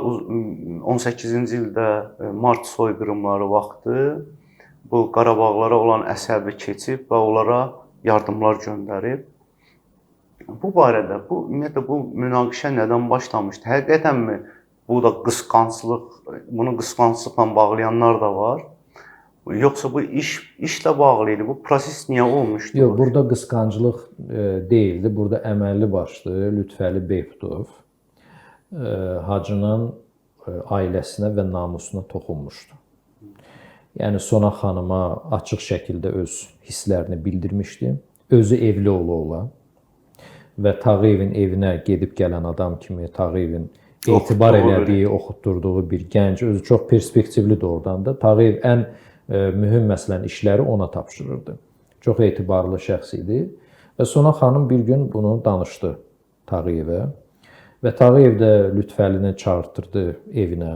18-ci ildə mart soyqırımları vaxtı bu Qarabağlara olan əsəbi keçib və onlara yardımlar göndərib. Bu barədə, ümumiyyətlə bu münaqişə nədən başlamışdı? Həqiqətənmi bu da qısqanclıq, bunu qısqanclıqla bağlayanlar da var? Yoxsa bu işlə bağlı idi? Bu proses niyə olmuşdu? Yox, burada qısqanclıq deyildi. Burada əməlli başlı Lütfəli Behbudov Hacının ailəsinə və namusuna toxunmuşdu. Yəni Sona xanıma açıq şəkildə öz hisslərini bildirmişdi. Özü evli ola. və Tağıyevin evinə gedib gələn adam kimi Tağıyevin etibar elədiyi, oxutdurduğu bir gənc, özü çox perspektivli doğrudan da. Tağıyev ən mühüm məsələn işləri ona tapşırırdı. Çox etibarlı şəxs idi və Sona xanım bir gün bunu danışdı Tağıyevə və Tağıyev də Lütfəlini çağırtdırdı evinə,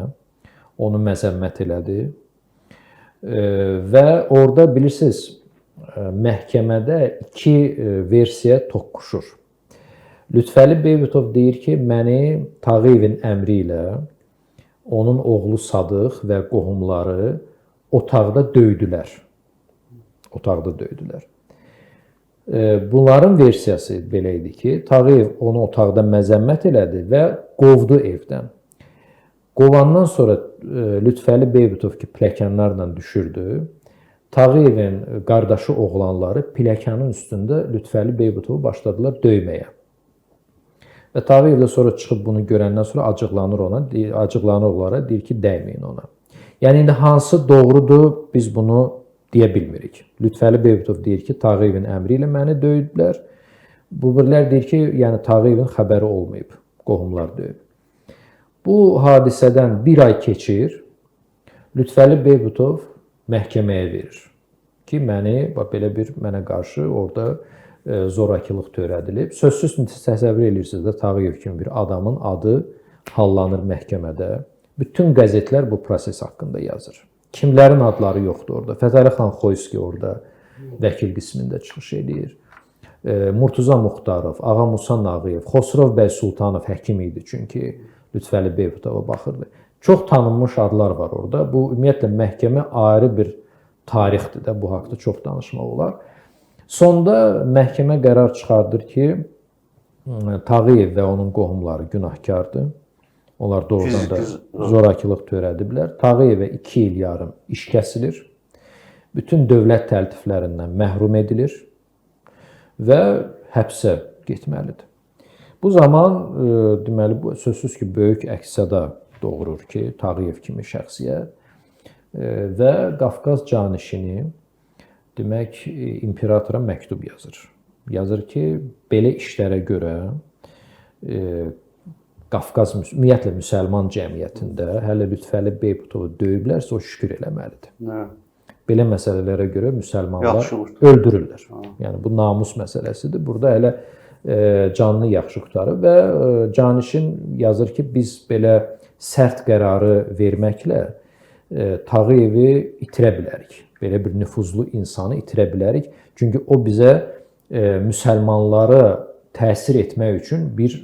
onu məzəmmət elədi və orada bilirsiniz, məhkəmədə iki versiya toqquşur. Lütfəli Beybutov deyir ki, məni Tağıyevin əmri ilə onun oğlu Sadıq və qohumları otaqda döydülər. Otaqda döydülər. Bunların versiyası belə idi ki, Tağıyev onu otaqda məzəmmət elədi və qovdu evdən. Qovandan sonra Lütfəli Beybutov ki, pilləkənlərlə düşürdü. Tağıyevin qardaşı oğlanları pilləkənin üstündə Lütfəli Beybutovu başladılar döyməyə. Və Tağıyev də sonra çıxıb bunu görəndən sonra acıqlanır onlara, deyir ki, dəyməyin ona. Yəni indi hansı doğrudur, biz bunu deyə bilmirik. Lütfəli Beybutov deyir ki, Tağıyevin əmri ilə məni döydülər. Bu birlər deyir ki, yəni Tağıyevin xəbəri olmayıb, qohumlar döyüb. Bu hadisədən bir ay keçir, Lütfəli Beybutov məhkəməyə verir ki, mənə qarşı orada zorakılıq törədilib. Sözsüz təsəvvür edirsiniz də Tağıyev kimi bir adamın adı hallanır məhkəmədə. Bütün qəzetlər bu proses haqqında yazır. Kimlərin adları yoxdur orada. Fətəli xan Xoyski orada vəkil qismində çıxış edir. Murtuza Muxtarov, Ağa Musa Nağıyev, Xosrov bəy Sultanov həkim idi çünki Lütfəli Beybutova baxırdı. Çox tanınmış adlar var orada. Bu ümumiyyətlə məhkəmə ayrı bir tarixdir də, bu haqda çox danışmaq olar. Sonda məhkəmə qərar çıxardır ki, Tağıyev və onun qohumları günahkardır. Onlar doğrudan da zorakılıq törədiblər. Tağıyevə 2 il yarım iş kəsilir. Bütün dövlət təltiflərindən məhrum edilir və həbsə getməlidir. Bu zaman deməli bu sözsüz ki, böyük əks-səda doğurur ki, Tağıyev kimi şəxsiyyət və Qafqaz canişini demək imperatora məktub yazır. Yazır ki, belə işlərə görə Qafqaz ümumiyyətlə müsəlman cəmiyyətində hələ Lütfəli Beybutovu döyüblərsə o şükür eləməlidir. Belə məsələlərə görə müsəlmanlar öldürürlər. Yəni bu namus məsələsidir. Burada hələ canını yaxşı qurtarır və canişin yazır ki, biz belə sərt qərarı verməklə Tağıyevi itirə bilərik. Belə bir nüfuzlu insanı itirə bilərik. Çünki o bizə müsəlmanları təsir etmək üçün bir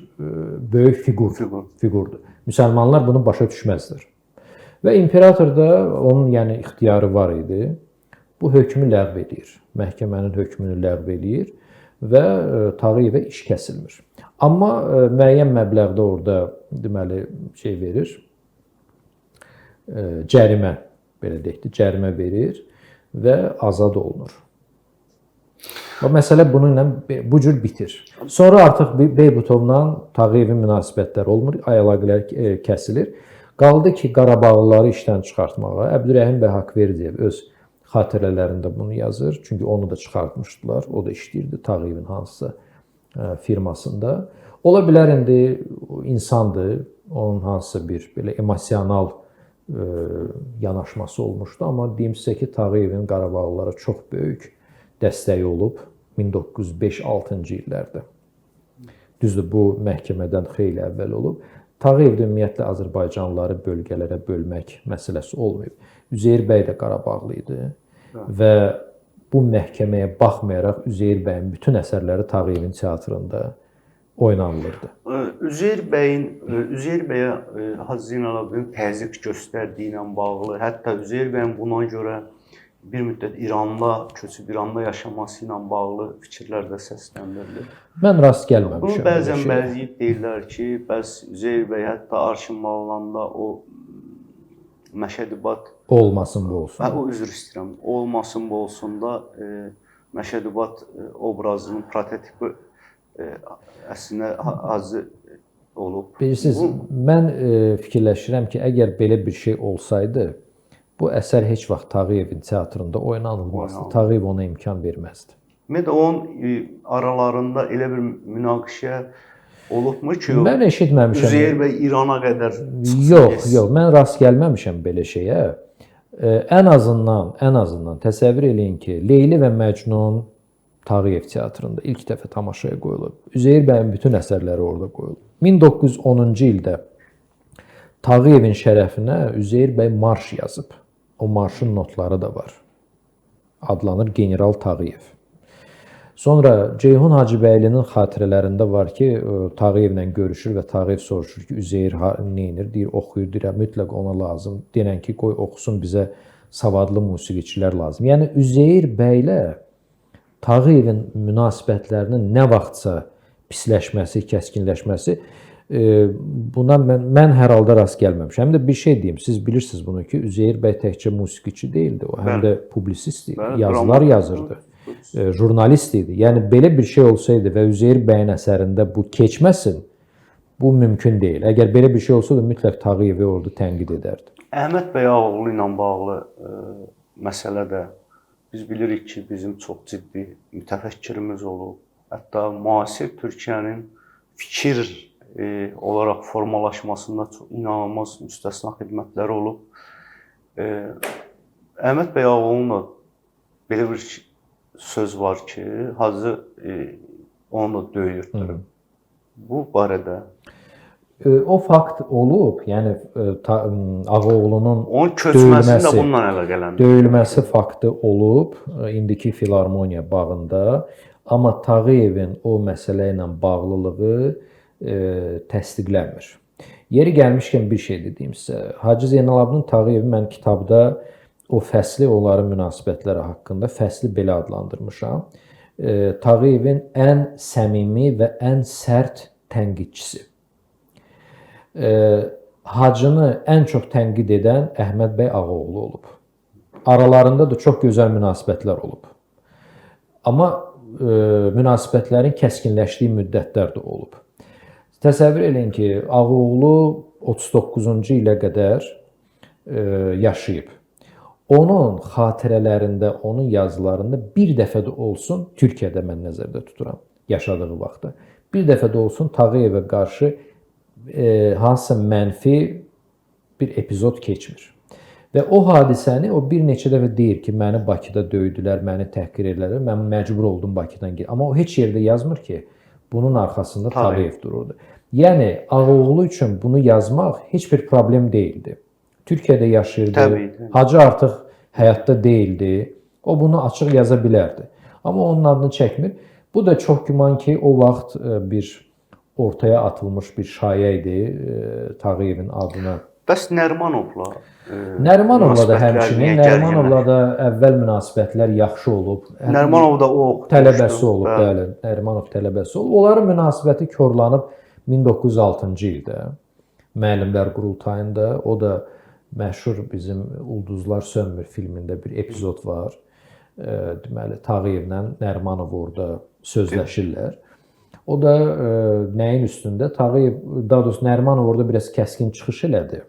böyük fiqurdur. Müsəlmanlar bunu başa düşməzdir. Və imperator da onun yəni ixtiyarı var idi. Bu hökmü ləğv edir. Məhkəmənin hökmünü ləğv edir və Tağıyevə iş kəsilmir. Amma müəyyən məbləğdə orada deməli verir. Cərimə belə deyək də, cərimə verir və azad olunur. O məsələ bununla bu cür bitir. Sonra artıq Beybutovla Tağıyevin münasibətləri olmur, əlaqələr kəsilir. Qaldı ki, Qarabağlıları işdən çıxartmağa. Əbdürrəhim bəy Haqverdiyev öz xatirələrində bunu yazır. Çünki onu da çıxartmışdılar. O da işləyirdi Tağıyevin hansısa firmasında. Ola bilər indi insandır, onun hansısa bir belə emosional yanaşması olmuşdu. Amma deyim sizə ki, Tağıyevin Qarabağlılara çox böyük dəstəyi olub 1905-6-cı illərdə. Düzdür, bu məhkəmədən xeyli əvvəl olub. Tağıyevdə ümumiyyətlə Azərbaycanlıları bölgələrə bölmək məsələsi olmayıb. Üzeyir bəy də Qarabağlı idi və bu məhkəməyə baxmayaraq Üzeyir bəyin bütün əsərləri Tağıyevin teatrında oynanılırdı. Üzeyir bəyə Hacı Zeynalabdin təzyiq göstərdiyi ilə bağlı, hətta Üzeyir bəyin buna görə bir müddət İranda köçüb İranda yaşaması ilə bağlı fikirlər də səsləndirilir. Mən rast gəlməmişəm. Bunu bəzən bəzəyib deyirlər ki, bəs Üzeyir bəy hətta Arşın Bağlanda o Məşədibat olmasın bu olsun. O üzr istəyirəm. Olmasın bu olsun da Məşədibat obrazının prototipi əslində Hacı olub. Bilirsiniz, mən fikirləşirəm ki, əgər belə bir şey olsaydı, bu əsər heç vaxt Tağıyevin teatrında oynanılmazdı. Tağıyev ona imkan verməzdi. Ümumiyyətlə onun aralarında elə bir münaqişə olubmu ki, Mən eşitməmişəm. Üzeyir bəy İrana qədər Yox, mən rast gəlməmişəm belə şeyə. Ən azından təsəvvür eləyin ki, Leyli və Məcnun Tağıyev teatrında ilk dəfə tamaşaya qoyulub. Üzeyir bəyin bütün əsərləri orada qoyulub. 1910-cu ildə Tağıyevin şərəfinə Üzeyir bəy marş yazıb. O marşın notları da var. Adlanır General Tağıyev. Sonra Ceyhun Hacıbəylinin xatirələrində var ki, Tağıyevlə görüşür və Tağıyev soruşur ki, Üzeyir neynir? Deyir, oxuyur, deyir, mütləq ona lazım. Deyən ki, qoy oxusun, bizə savadlı musiqiçilər lazım. Yəni Üzeyir bəylə Tağıyevin münasibətlərinin nə vaxtsa pisləşməsi, kəskinləşməsi, buna mən hər halda rast gəlməmişəm. Həm də bir şey deyim, siz bilirsiniz bunu ki, Üzeyir bəy təkcə musiqiçi deyildi, o həm də publisist idi, yazılar yazırdı, jurnalist idi. Yəni belə bir şey olsaydı və Üzeyir bəyin əsərində bu keçməsin, bu mümkün deyil. Əgər belə bir şey olsaydı, mütləq Tağıyevi orada tənqid edərdi. Əhməd bəy Ağaoğlu ilə bağlı məsələ də biz bilirik ki, bizim çox ciddi mütəfəkkirimiz olub. Hətta müasir Türkiyənin fikir olaraq formalaşmasında çox inanılmaz müstəsna xidmətləri olub. Əhməd bəy Ağaoğlu'nun belə bir söz var ki, Hacı onu da döyürdü. Bu barədə o fakt olub, yəni Ağaoğlu'nun onun köçməsi də bununla əlaqələndir. Döyülməsi faktı olub indiki Filarmoniya bağında, amma Tağıyevin o məsələ ilə bağlılığı təsdiqlənmir. Yeri gəlmişkən bir şey dediyim sizə. Hacı Zeynalabdin Tağıyevi mən kitabda o fəsli, onların münasibətləri haqqında fəsli belə adlandırmışam. Tağıyevin ən səmimi və ən sərt tənqidçisi. Hacını ən çox tənqid edən Əhməd bəy Ağaoğlu olub. Aralarında da çox gözəl münasibətlər olub. Amma münasibətlərin kəskinləşdiyi müddətlər də olub. Təsəvvür eləyin ki, Ağaoğlu 39-cu ilə qədər yaşayıb. Onun xatirələrində, onun yazılarında bir dəfə də olsun, Türkiyədə mən nəzərdə tuturam, yaşadığı vaxtda, bir dəfə də olsun Tağıyevə qarşı hansısa mənfi bir epizod keçmir. Və o hadisəni o bir neçə dəfə deyir ki, məni Bakıda döydülər, məni təhqir edilər, mən məcbur oldum Bakıdan gedim. Amma o heç yerdə yazmır ki, bunun arxasında Tağıyev dururdu. Yəni Ağaoğlu üçün bunu yazmaq heç bir problem deyildi. Türkiyədə yaşayırdı, Hacı artıq həyatda deyildi, o bunu açıq yaza bilərdi. Amma onun adını çəkmir. Bu da çox güman ki, o vaxt bir ortaya atılmış bir şayə idi Tağıyevin adına. Bəs Nərimanovla? Nərimanovla da həmçinin, Nərimanovla da əvvəl münasibətlər yaxşı olub. Nərimanov da o tələbəsi olub, bəli. Nərimanov tələbəsi olub. Onların münasibəti korlanıb 1906-cı ildə müəllimlər qurultayında. O da məşhur bizim Ulduzlar Sönmür filmində bir epizod var. Deməli Tağıyevlə Nərimanov orada sözləşirlər. O da nəyin üstündə? Tağıyev, daha doğrusu Nərimanov orada biraz kəskin çıxış elədi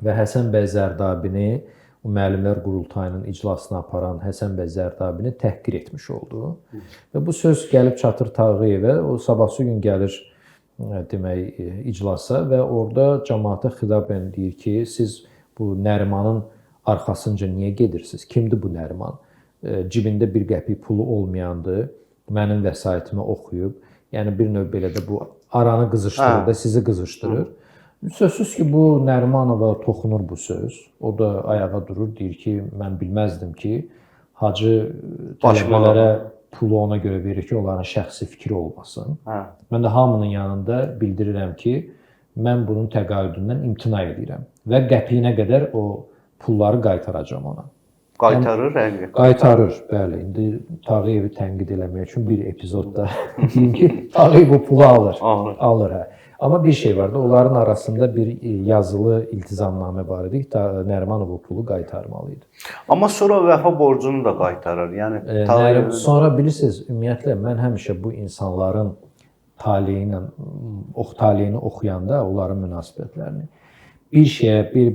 və Həsən bəy Zərdabini, o müəllimlər qurultayının iclasına aparan Həsən bəy Zərdabini təhqir etmiş oldu. Və bu söz gəlib çatır Tağıyevə. O sabahsı gün gəlir demək iclasa və orada cəmaata xitabən deyir ki, siz bu Nərimanın arxasınca niyə gedirsiniz? Kimdir bu Nəriman? Cibində bir qəpik pulu olmayandı, mənim vəsaitimi oxuyub. Yəni bir növ belə də bu aranı qızışdırır da, sizi qızışdırır. Sözsüz ki, bu Nərimanova toxunur bu söz. O da ayağa durur, deyir ki, mən bilməzdim ki, Hacı tələbələrə pulu ona görə verir ki, onların şəxsi fikri olmasın. Mən də hamının yanında bildirirəm ki, mən bunun təqaüdündən imtina edirəm və qəpiyinə qədər o pulları qaytaracam ona. Qaytarır, həqiqətən. Qaytarır, bəli. İndi Tağıyevi tənqid eləmək üçün bir epizodda deyim ki, Tağıyev bu pulu alır. Alır, hə. Amma bir şey var da, onların arasında bir yazılı iltizamnamə var idi ki, Nərimanov o pulu qaytarmalıydı. Amma sonra vəfa borcunu da qaytarır. Yəni sonra bilirsiniz, ümumiyyətlə mən həmişə bu insanların taleyini oxuyanda, onların münasibətlərini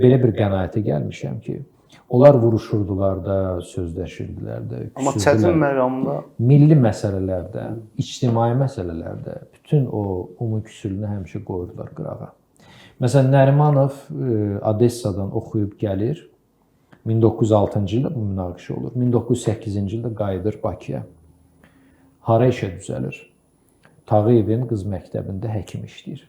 belə bir qənaətə gəlmişəm ki, Onlar vuruşurdular da, sözləşirdilər də, Amma küsürdülər. çətin məqamda Milli məsələlərdə, ictimai məsələlərdə bütün o küsülünü həmişə qoyurdular qırağa. Məsələn, Nərimanov Odessadan oxuyub gəlir. 1906-cı ildə bu münaqişə olur. 1908-ci ildə qayıdır Bakıya. Hara işə düzəlir? Tağıyevin qız məktəbində həkim işləyir.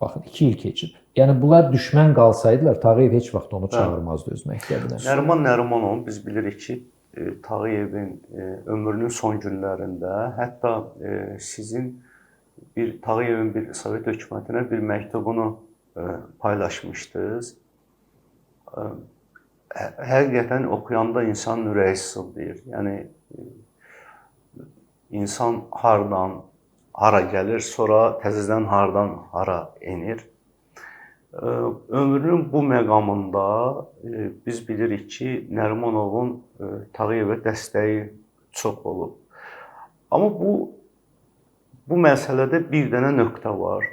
Baxın, 2 il keçib. Yəni bunlar düşmən qalsaydılar, Tağıyev heç vaxt onu çağırmazdı öz məktəbinə. Nəriman Nərimanov biz bilirik ki, Tağıyevin ömrünün son günlərində hətta sizin Tağıyevin bir Sovet hökumətinə bir məktubunu paylaşmışdınız. Həqiqətən oxuyanda insanın ürəyi sızıldayır. Yəni insan hardan hara gəlir, sonra təzədən hardan hara enir. Ömrünün bu məqamında biz bilirik ki, Nərimanovun Tağıyevə dəstəyi çox olub. Amma bu məsələdə bir dənə nöqtə var.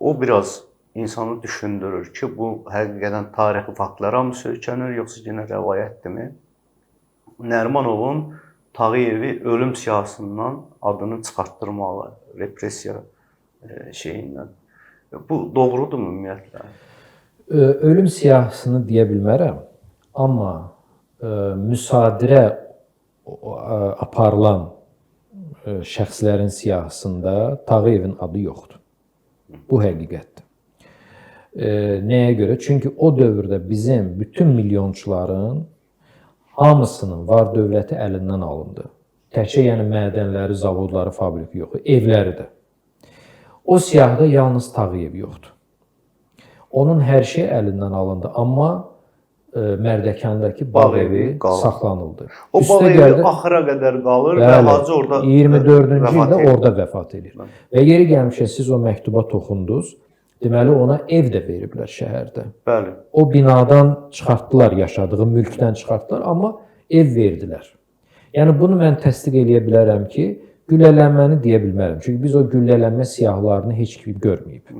O biraz insanı düşündürür ki, bu həqiqətən tarixi faktlara mı söykənir, yoxsa yenə rəvayətdirmi? Nərimanovun Tağıyevi ölüm siyahısından adını çıxartdırmağı, repressiya şeyindən. Bu doğrudurmu ümumiyyətlə? Ölüm siyahısını deyə bilmərəm, amma müsadirə aparılan şəxslərin siyahısında Tağıyevin adı yoxdur. Bu həqiqətdir. Nəyə görə? Çünki o dövrdə bizim bütün milyonçuların hamısının var dövləti əlindən alındı. Təkcə yəni mədənləri, zavodları, fabriki yox, evləri də. O siyahıda yalnız Tağıyev yoxdur. Onun hər şey əlindən alındı, amma Mərdəkandakı bağ evi saxlanıldı. O bağ evi axıra qədər qalır və Hacı orada 24-cü ildə orada vəfat edir. Və yeri gəlmişkən siz o məktuba toxundunuz. Deməli ona ev də veriblər şəhərdə. Bəli. O binadan çıxartdılar, yaşadığı mülkdən çıxartdılar, amma ev verdilər. Yəni bunu mən təsdiq eləyə bilərəm ki, güllələnməni deyə bilmərəm. Çünki biz o güllələnmə siyahılarını heç kim görməyib.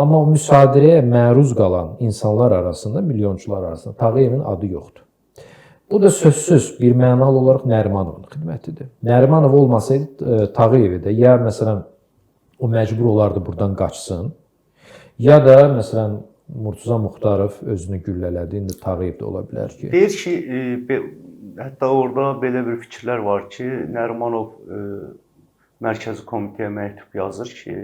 Amma o müsadirəyə məruz qalan insanlar arasında, milyonçular arasında Tağıyevin adı yoxdur. Bu da sözsüz bir mənalı olaraq Nərimanovun xidmətidir. Nərimanov olmasaydı Tağıyevi də ya məsələn o məcbur olardı buradan qaçsın, ya da məsələn Murtuza Muxtarov özünü güllələdi, indi Tağıyev də ola bilər ki. Deyir ki, hətta orada belə bir fikirlər var ki, Nərimanov Mərkəzi Komitəyə məktub yazır ki,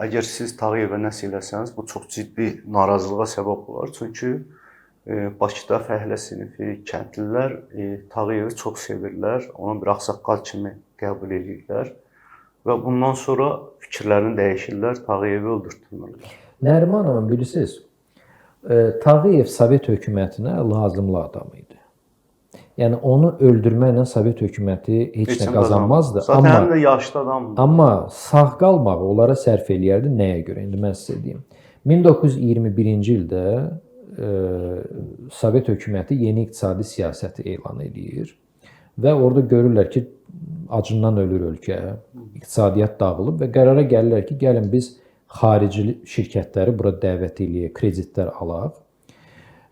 əgər siz Tağıyevə nəsə eləsəniz, bu çox ciddi narazılığa səbəb olar. Çünki Bakıda fəhlə sinifi, kəndlilər Tağıyevi çox sevirlər, onu bir ağsaqqal kimi qəbul edirlər və bundan sonra fikirlərini dəyişirlər, Tağıyevi öldürtürlər. Nərimanovun bilirsiniz, Tağıyev Sovet hökumətinə lazımlı adam idi. Yəni onu öldürməklə Sovet hökuməti heç nə qazanmazdı. Zaten həm də yaşlı adamdır. Amma sağ qalmağı onlara sərf eləyərdi. Nəyə görə? İndi mən sizə deyim. 1921-ci ildə Sovet hökuməti yeni iqtisadi siyasəti elan edir və orada görürlər ki, acından ölür ölkə, iqtisadiyyat dağılıb və qərara gəlirlər ki, gəlin biz xarici şirkətləri bura dəvət eləyək, kreditlər alaq.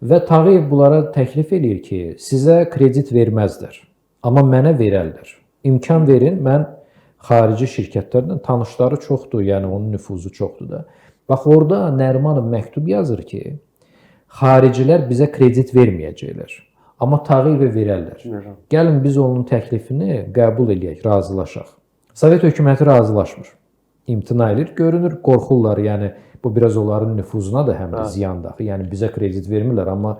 Və Tağıyev bunlara təklif eləyir ki, sizə kredit verməzlər, amma mənə verərlər. İmkan verin, mən xarici şirkətlərlə tanışları çoxdur, yəni onun nüfuzu çoxdur da. Bax, orada Nərimanov məktub yazır ki, xaricilər bizə kredit verməyəcəklər, amma Tağıyevə verərlər. Gəlin biz onun təklifini qəbul eləyək, razılaşaq. Sovet hökuməti razılaşmır, imtina edir, görünür, qorxurlar, yəni bu biraz onların nüfuzuna da həm də ziyandır. Yəni bizə kredit vermirlər, amma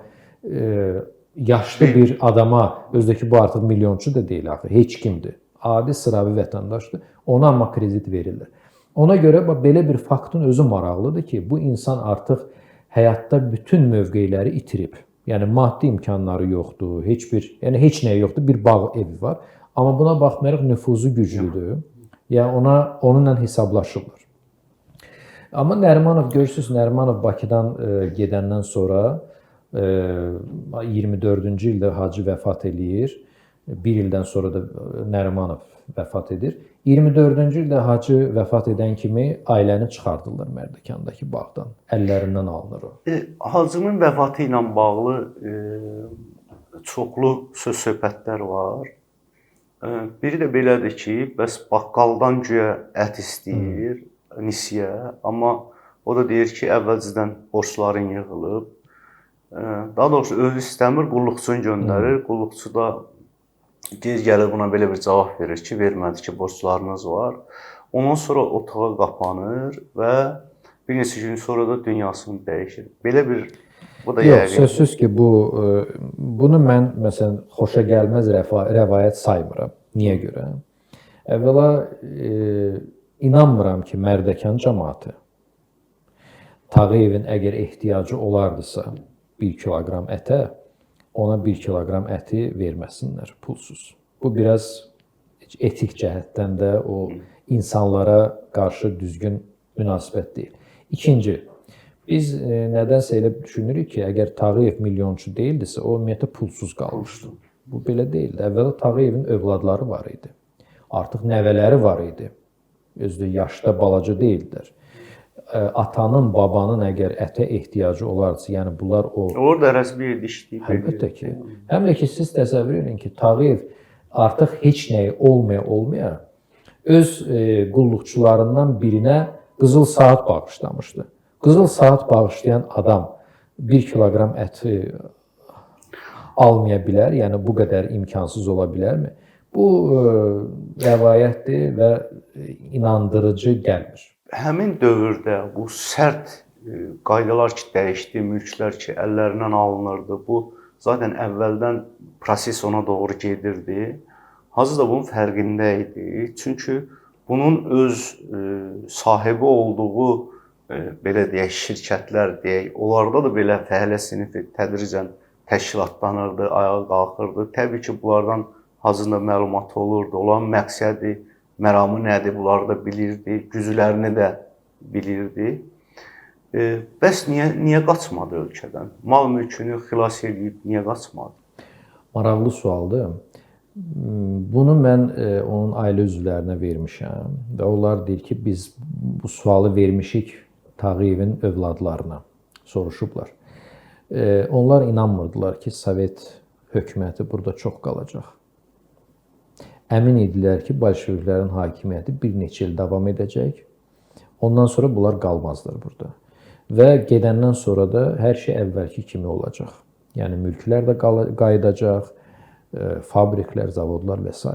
yaşlı bir adama, özdəki bu artıq milyonçu da deyil axı, heç kimdir. Adi sıravi vətəndaşdır, ona amma kredit verirlər. Ona görə belə bir faktın özü maraqlıdır ki, bu insan artıq həyatda bütün mövqeləri itirib. Yəni maddi imkanları yoxdur, yəni heç nəyi yoxdur, bir bağ evi var. Amma buna baxmayaraq nüfuzu güclüdür. Yəni onunla hesablaşırlar. Amma Nərimanov, görürsünüz, Nərimanov Bakıdan gedəndən sonra 24-cü ildə Hacı vəfat eləyir. Bir ildən sonra da Nərimanov vəfat edir. 24-cü ildə Hacı vəfat edən kimi ailəni çıxardırlar Mərdəkandakı bağdan. Əllərindən alınır o. Hacının vəfatı ilə bağlı çoxlu söz-söhbətlər var. Biri də belədir ki, bəs baqqaldan güya ət istəyir, nisiyə, amma o da deyir ki, əvvəlcədən borcların yığılıb. Daha doğrusu özü istəmir, qulluqçunu göndərir. Qulluqçu da geri gəlir buna belə bir cavab verir ki, vermədi ki, borclarınız var. Ondan sonra otağa qapanır və bir neçə gün sonra da dünyasını dəyişir. Belə bir bu da Yox, sözsüz ki, bunu mən məsələn xoşa gəlməz rəvayət saymıram. Niyə görə? Əvvəla inanmıram ki, Mərdəkan cəmaatı Tağıyevin əgər ehtiyacı olardısa 1 kiloqram ətə, ona 1 kiloqram əti verməsinlər pulsuz. Bu biraz etik cəhətdən də o insanlara qarşı düzgün münasibət deyil. İkinci, biz nədənsə elə düşünürük ki, əgər Tağıyev milyonçu deyildisə, o ümumiyyətlə pulsuz qalmışdı. Bu belə deyildi. Əvvəla Tağıyevin övladları var idi. Artıq nəvələri var idi. Özü də yaşda balaca deyildilər. Atanın, babanın əgər ətə ehtiyacı olarsa, yəni bunlar o... Orada rəsmi işləyib. Əlbəttə ki. Həm də ki, siz təsəvvür edin ki, Tağıyev artıq heç nəyi olmaya öz qulluqçularından birinə qızıl saat bağışlamışdı. Qızıl saat bağışlayan adam 1 kiloqram əti almaya bilər, yəni bu qədər imkansız ola bilərmi? Bu rəvayətdir və inandırıcı gəlmir. Həmin dövrdə bu sərt qaydalar ki, dəyişdi, mülklər ki, əllərindən alınırdı. Bu zaten əvvəldən proses ona doğru gedirdi. Hacı da bunun fərqində idi. Çünki bunun öz sahibi olduğu belə deyək, şirkətlər deyək, onlarda da belə fəhlə sinifi tədricən təşkilatlanırdı, ayağa qalxırdı. Təbii ki, bunlardan Hacının da məlumatı olurdu. Olan məqsədi, məramı nədir, bunları da bilirdi, güclərini də bilirdi. Bəs niyə qaçmadı ölkədən? Mal mülkünü xilas edib niyə qaçmadı? Maraqlı sualdır. Bunu mən onun ailə üzvlərinə vermişəm və onlar deyir ki, biz bu sualı vermişik Tağıyevin övladlarına, soruşublar. Onlar inanmırdılar ki, Sovet hökuməti burada çox qalacaq. Əmin idilər ki, bolşeviklərin hakimiyyəti bir neçə il davam edəcək. Ondan sonra bunlar qalmazlar burada. Və gedəndən sonra da hər şey əvvəlki kimi olacaq. Yəni mülklər də qayıdacaq, fabriklər, zavodlar və s.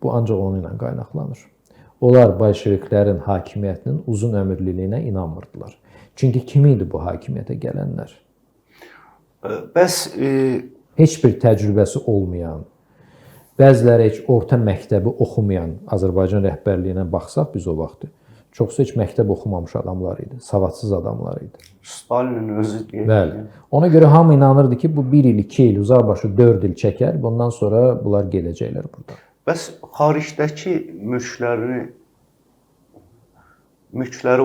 Bu ancaq onun ilə qaynaqlanır. Onlar bolşeviklərin hakimiyyətinin uzun ömürlülüyünə inanmırdılar. Çünki kim idi bu hakimiyyətə gələnlər? Bəs heç bir təcrübəsi olmayan, bəziləri heç orta məktəbi oxumayan Azərbaycan rəhbərliyinə baxsaq biz o vaxtı, çoxsu heç məktəb oxumamış adamlar idi, savadsız adamlar idi. Stalinin özü deyil. Bəli. Ona görə hamı inanırdı ki, bu 1 il, 2 il, uzaqbaşı 4 il çəkər, bundan sonra bunlar gedəcəklər burada. Bəs xaricdəki mülkləri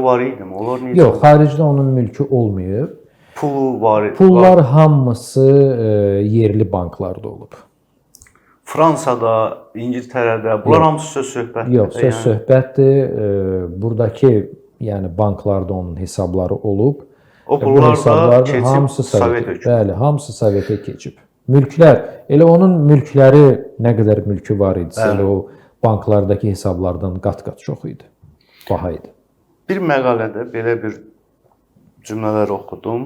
var idimi? Onlar necə? Yox, xaricdə onun mülkü olmayıb. Pulu var idi. Pullar hamısı yerli banklarda olub. Fransada, İngiltərədə, bunlar hamısı söz-söhbətdir. Yox, söz-söhbətdir. Buradakı, yəni banklarda onun hesabları olub. O pullar da keçib Sovet hökumətinə. Bəli, hamısı Sovetə keçib. Mülklər, elə onun mülkləri nə qədər mülkü var idisə, elə o banklardakı hesablardan qat-qat çox idi. Baha idi. Bir məqalədə belə bir cümlələr oxudum.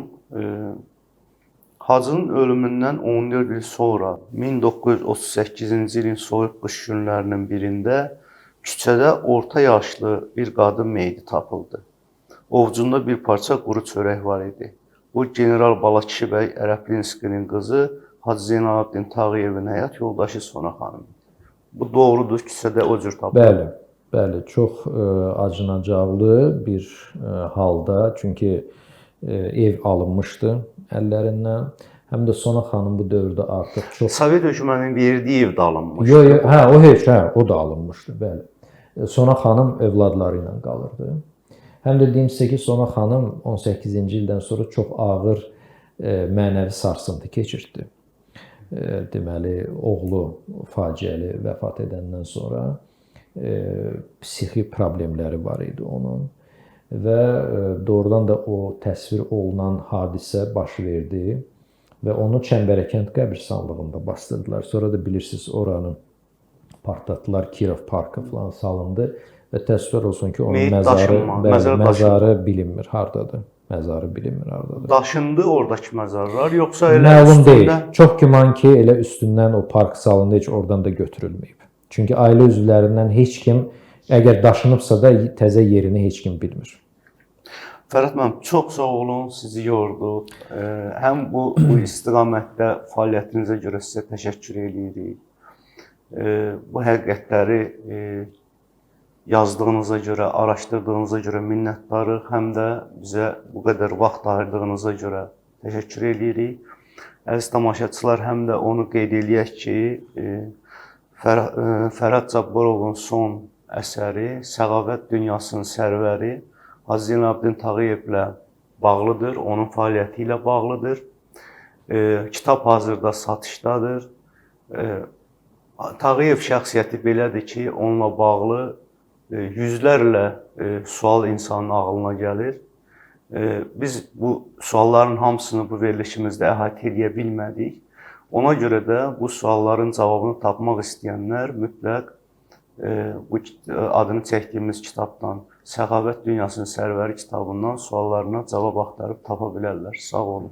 Hacının ölümündən 14 il sonra 1938-ci ilin soyuq qış günlərinin birində küçədə orta yaşlı bir qadın meyidi tapıldı. Ovcunda bir parça quru çörək var idi. Bu general Balakişi bəy Ərəblinskinin qızı Hacı Zeynalabdin Tağıyevin həyat yoldaşı Sona xanım. Bu doğrudur, küçədə o cür tapıldı. Bəli, bəli, çox acınacaqlı bir halda, çünki ev alınmışdı əllərindən. Həm də Sona xanım bu dövrdə artıq çox... Sovet hökumətinin verdiyi ev də alınmışdı. Yox, o da alınmışdı, bəli. Sona xanım övladları ilə qalırdı. Həm də deyim sizə ki, Sona xanım 18-ci ildən sonra çox ağır mənəvi sarsıntı keçirdi. deməli oğlu faciəli vəfat edəndən sonra psixi problemləri var idi onun və doğrudan da o təsvir olunan hadisə baş verdi və onu Çəmbərəkənd qəbirstanlığında basdırdılar. Sonra da bilirsiniz oranı partlatdılar, Kirov parkı falan salındı və təəssüflər olsun ki, onun məzarı bilinmir hardadır. Məzarı bilinmir hardadır. Daşındı oradakı məzarlar, yoxsa elə məlum üstündə? Deyil. Çox güman ki, elə üstündən o park salındı, heç oradan da götürülməyib. Çünki ailə üzvlərindən heç kim, əgər daşınıbsa da təzə yerini heç kim bilmir. Fərhad müəllim, çox sağ olun, sizi yorduq. Həm bu istiqamətdə fəaliyyətinizə görə sizə təşəkkür edirik. Bu həqiqətləri yazdığınıza görə, araşdırdığınıza görə minnətdarıq. Həm də bizə bu qədər vaxt ayırdığınıza görə təşəkkür edirik. Əziz tamaşaçılar, həm də onu qeyd eləyək ki, Fərhad Cabbarovun son əsəri Səxavət dünyasının sərvəri Hacı Zeynalabdin Tağıyevlə bağlıdır, onun fəaliyyəti ilə bağlıdır. Kitab hazırda satışdadır. Tağıyev şəxsiyyəti belədir ki, onunla bağlı yüzlərlə sual insanın ağlına gəlir. Biz bu sualların hamısını bu verilişimizdə əhatə edə bilmədik. Ona görə də bu sualların cavabını tapmaq istəyənlər mütləq bu adını çəkdiyimiz kitabdan, Səxavət dünyasının sərvəri kitabından suallarına cavab axtarıb tapa bilərlər. Sağ olun.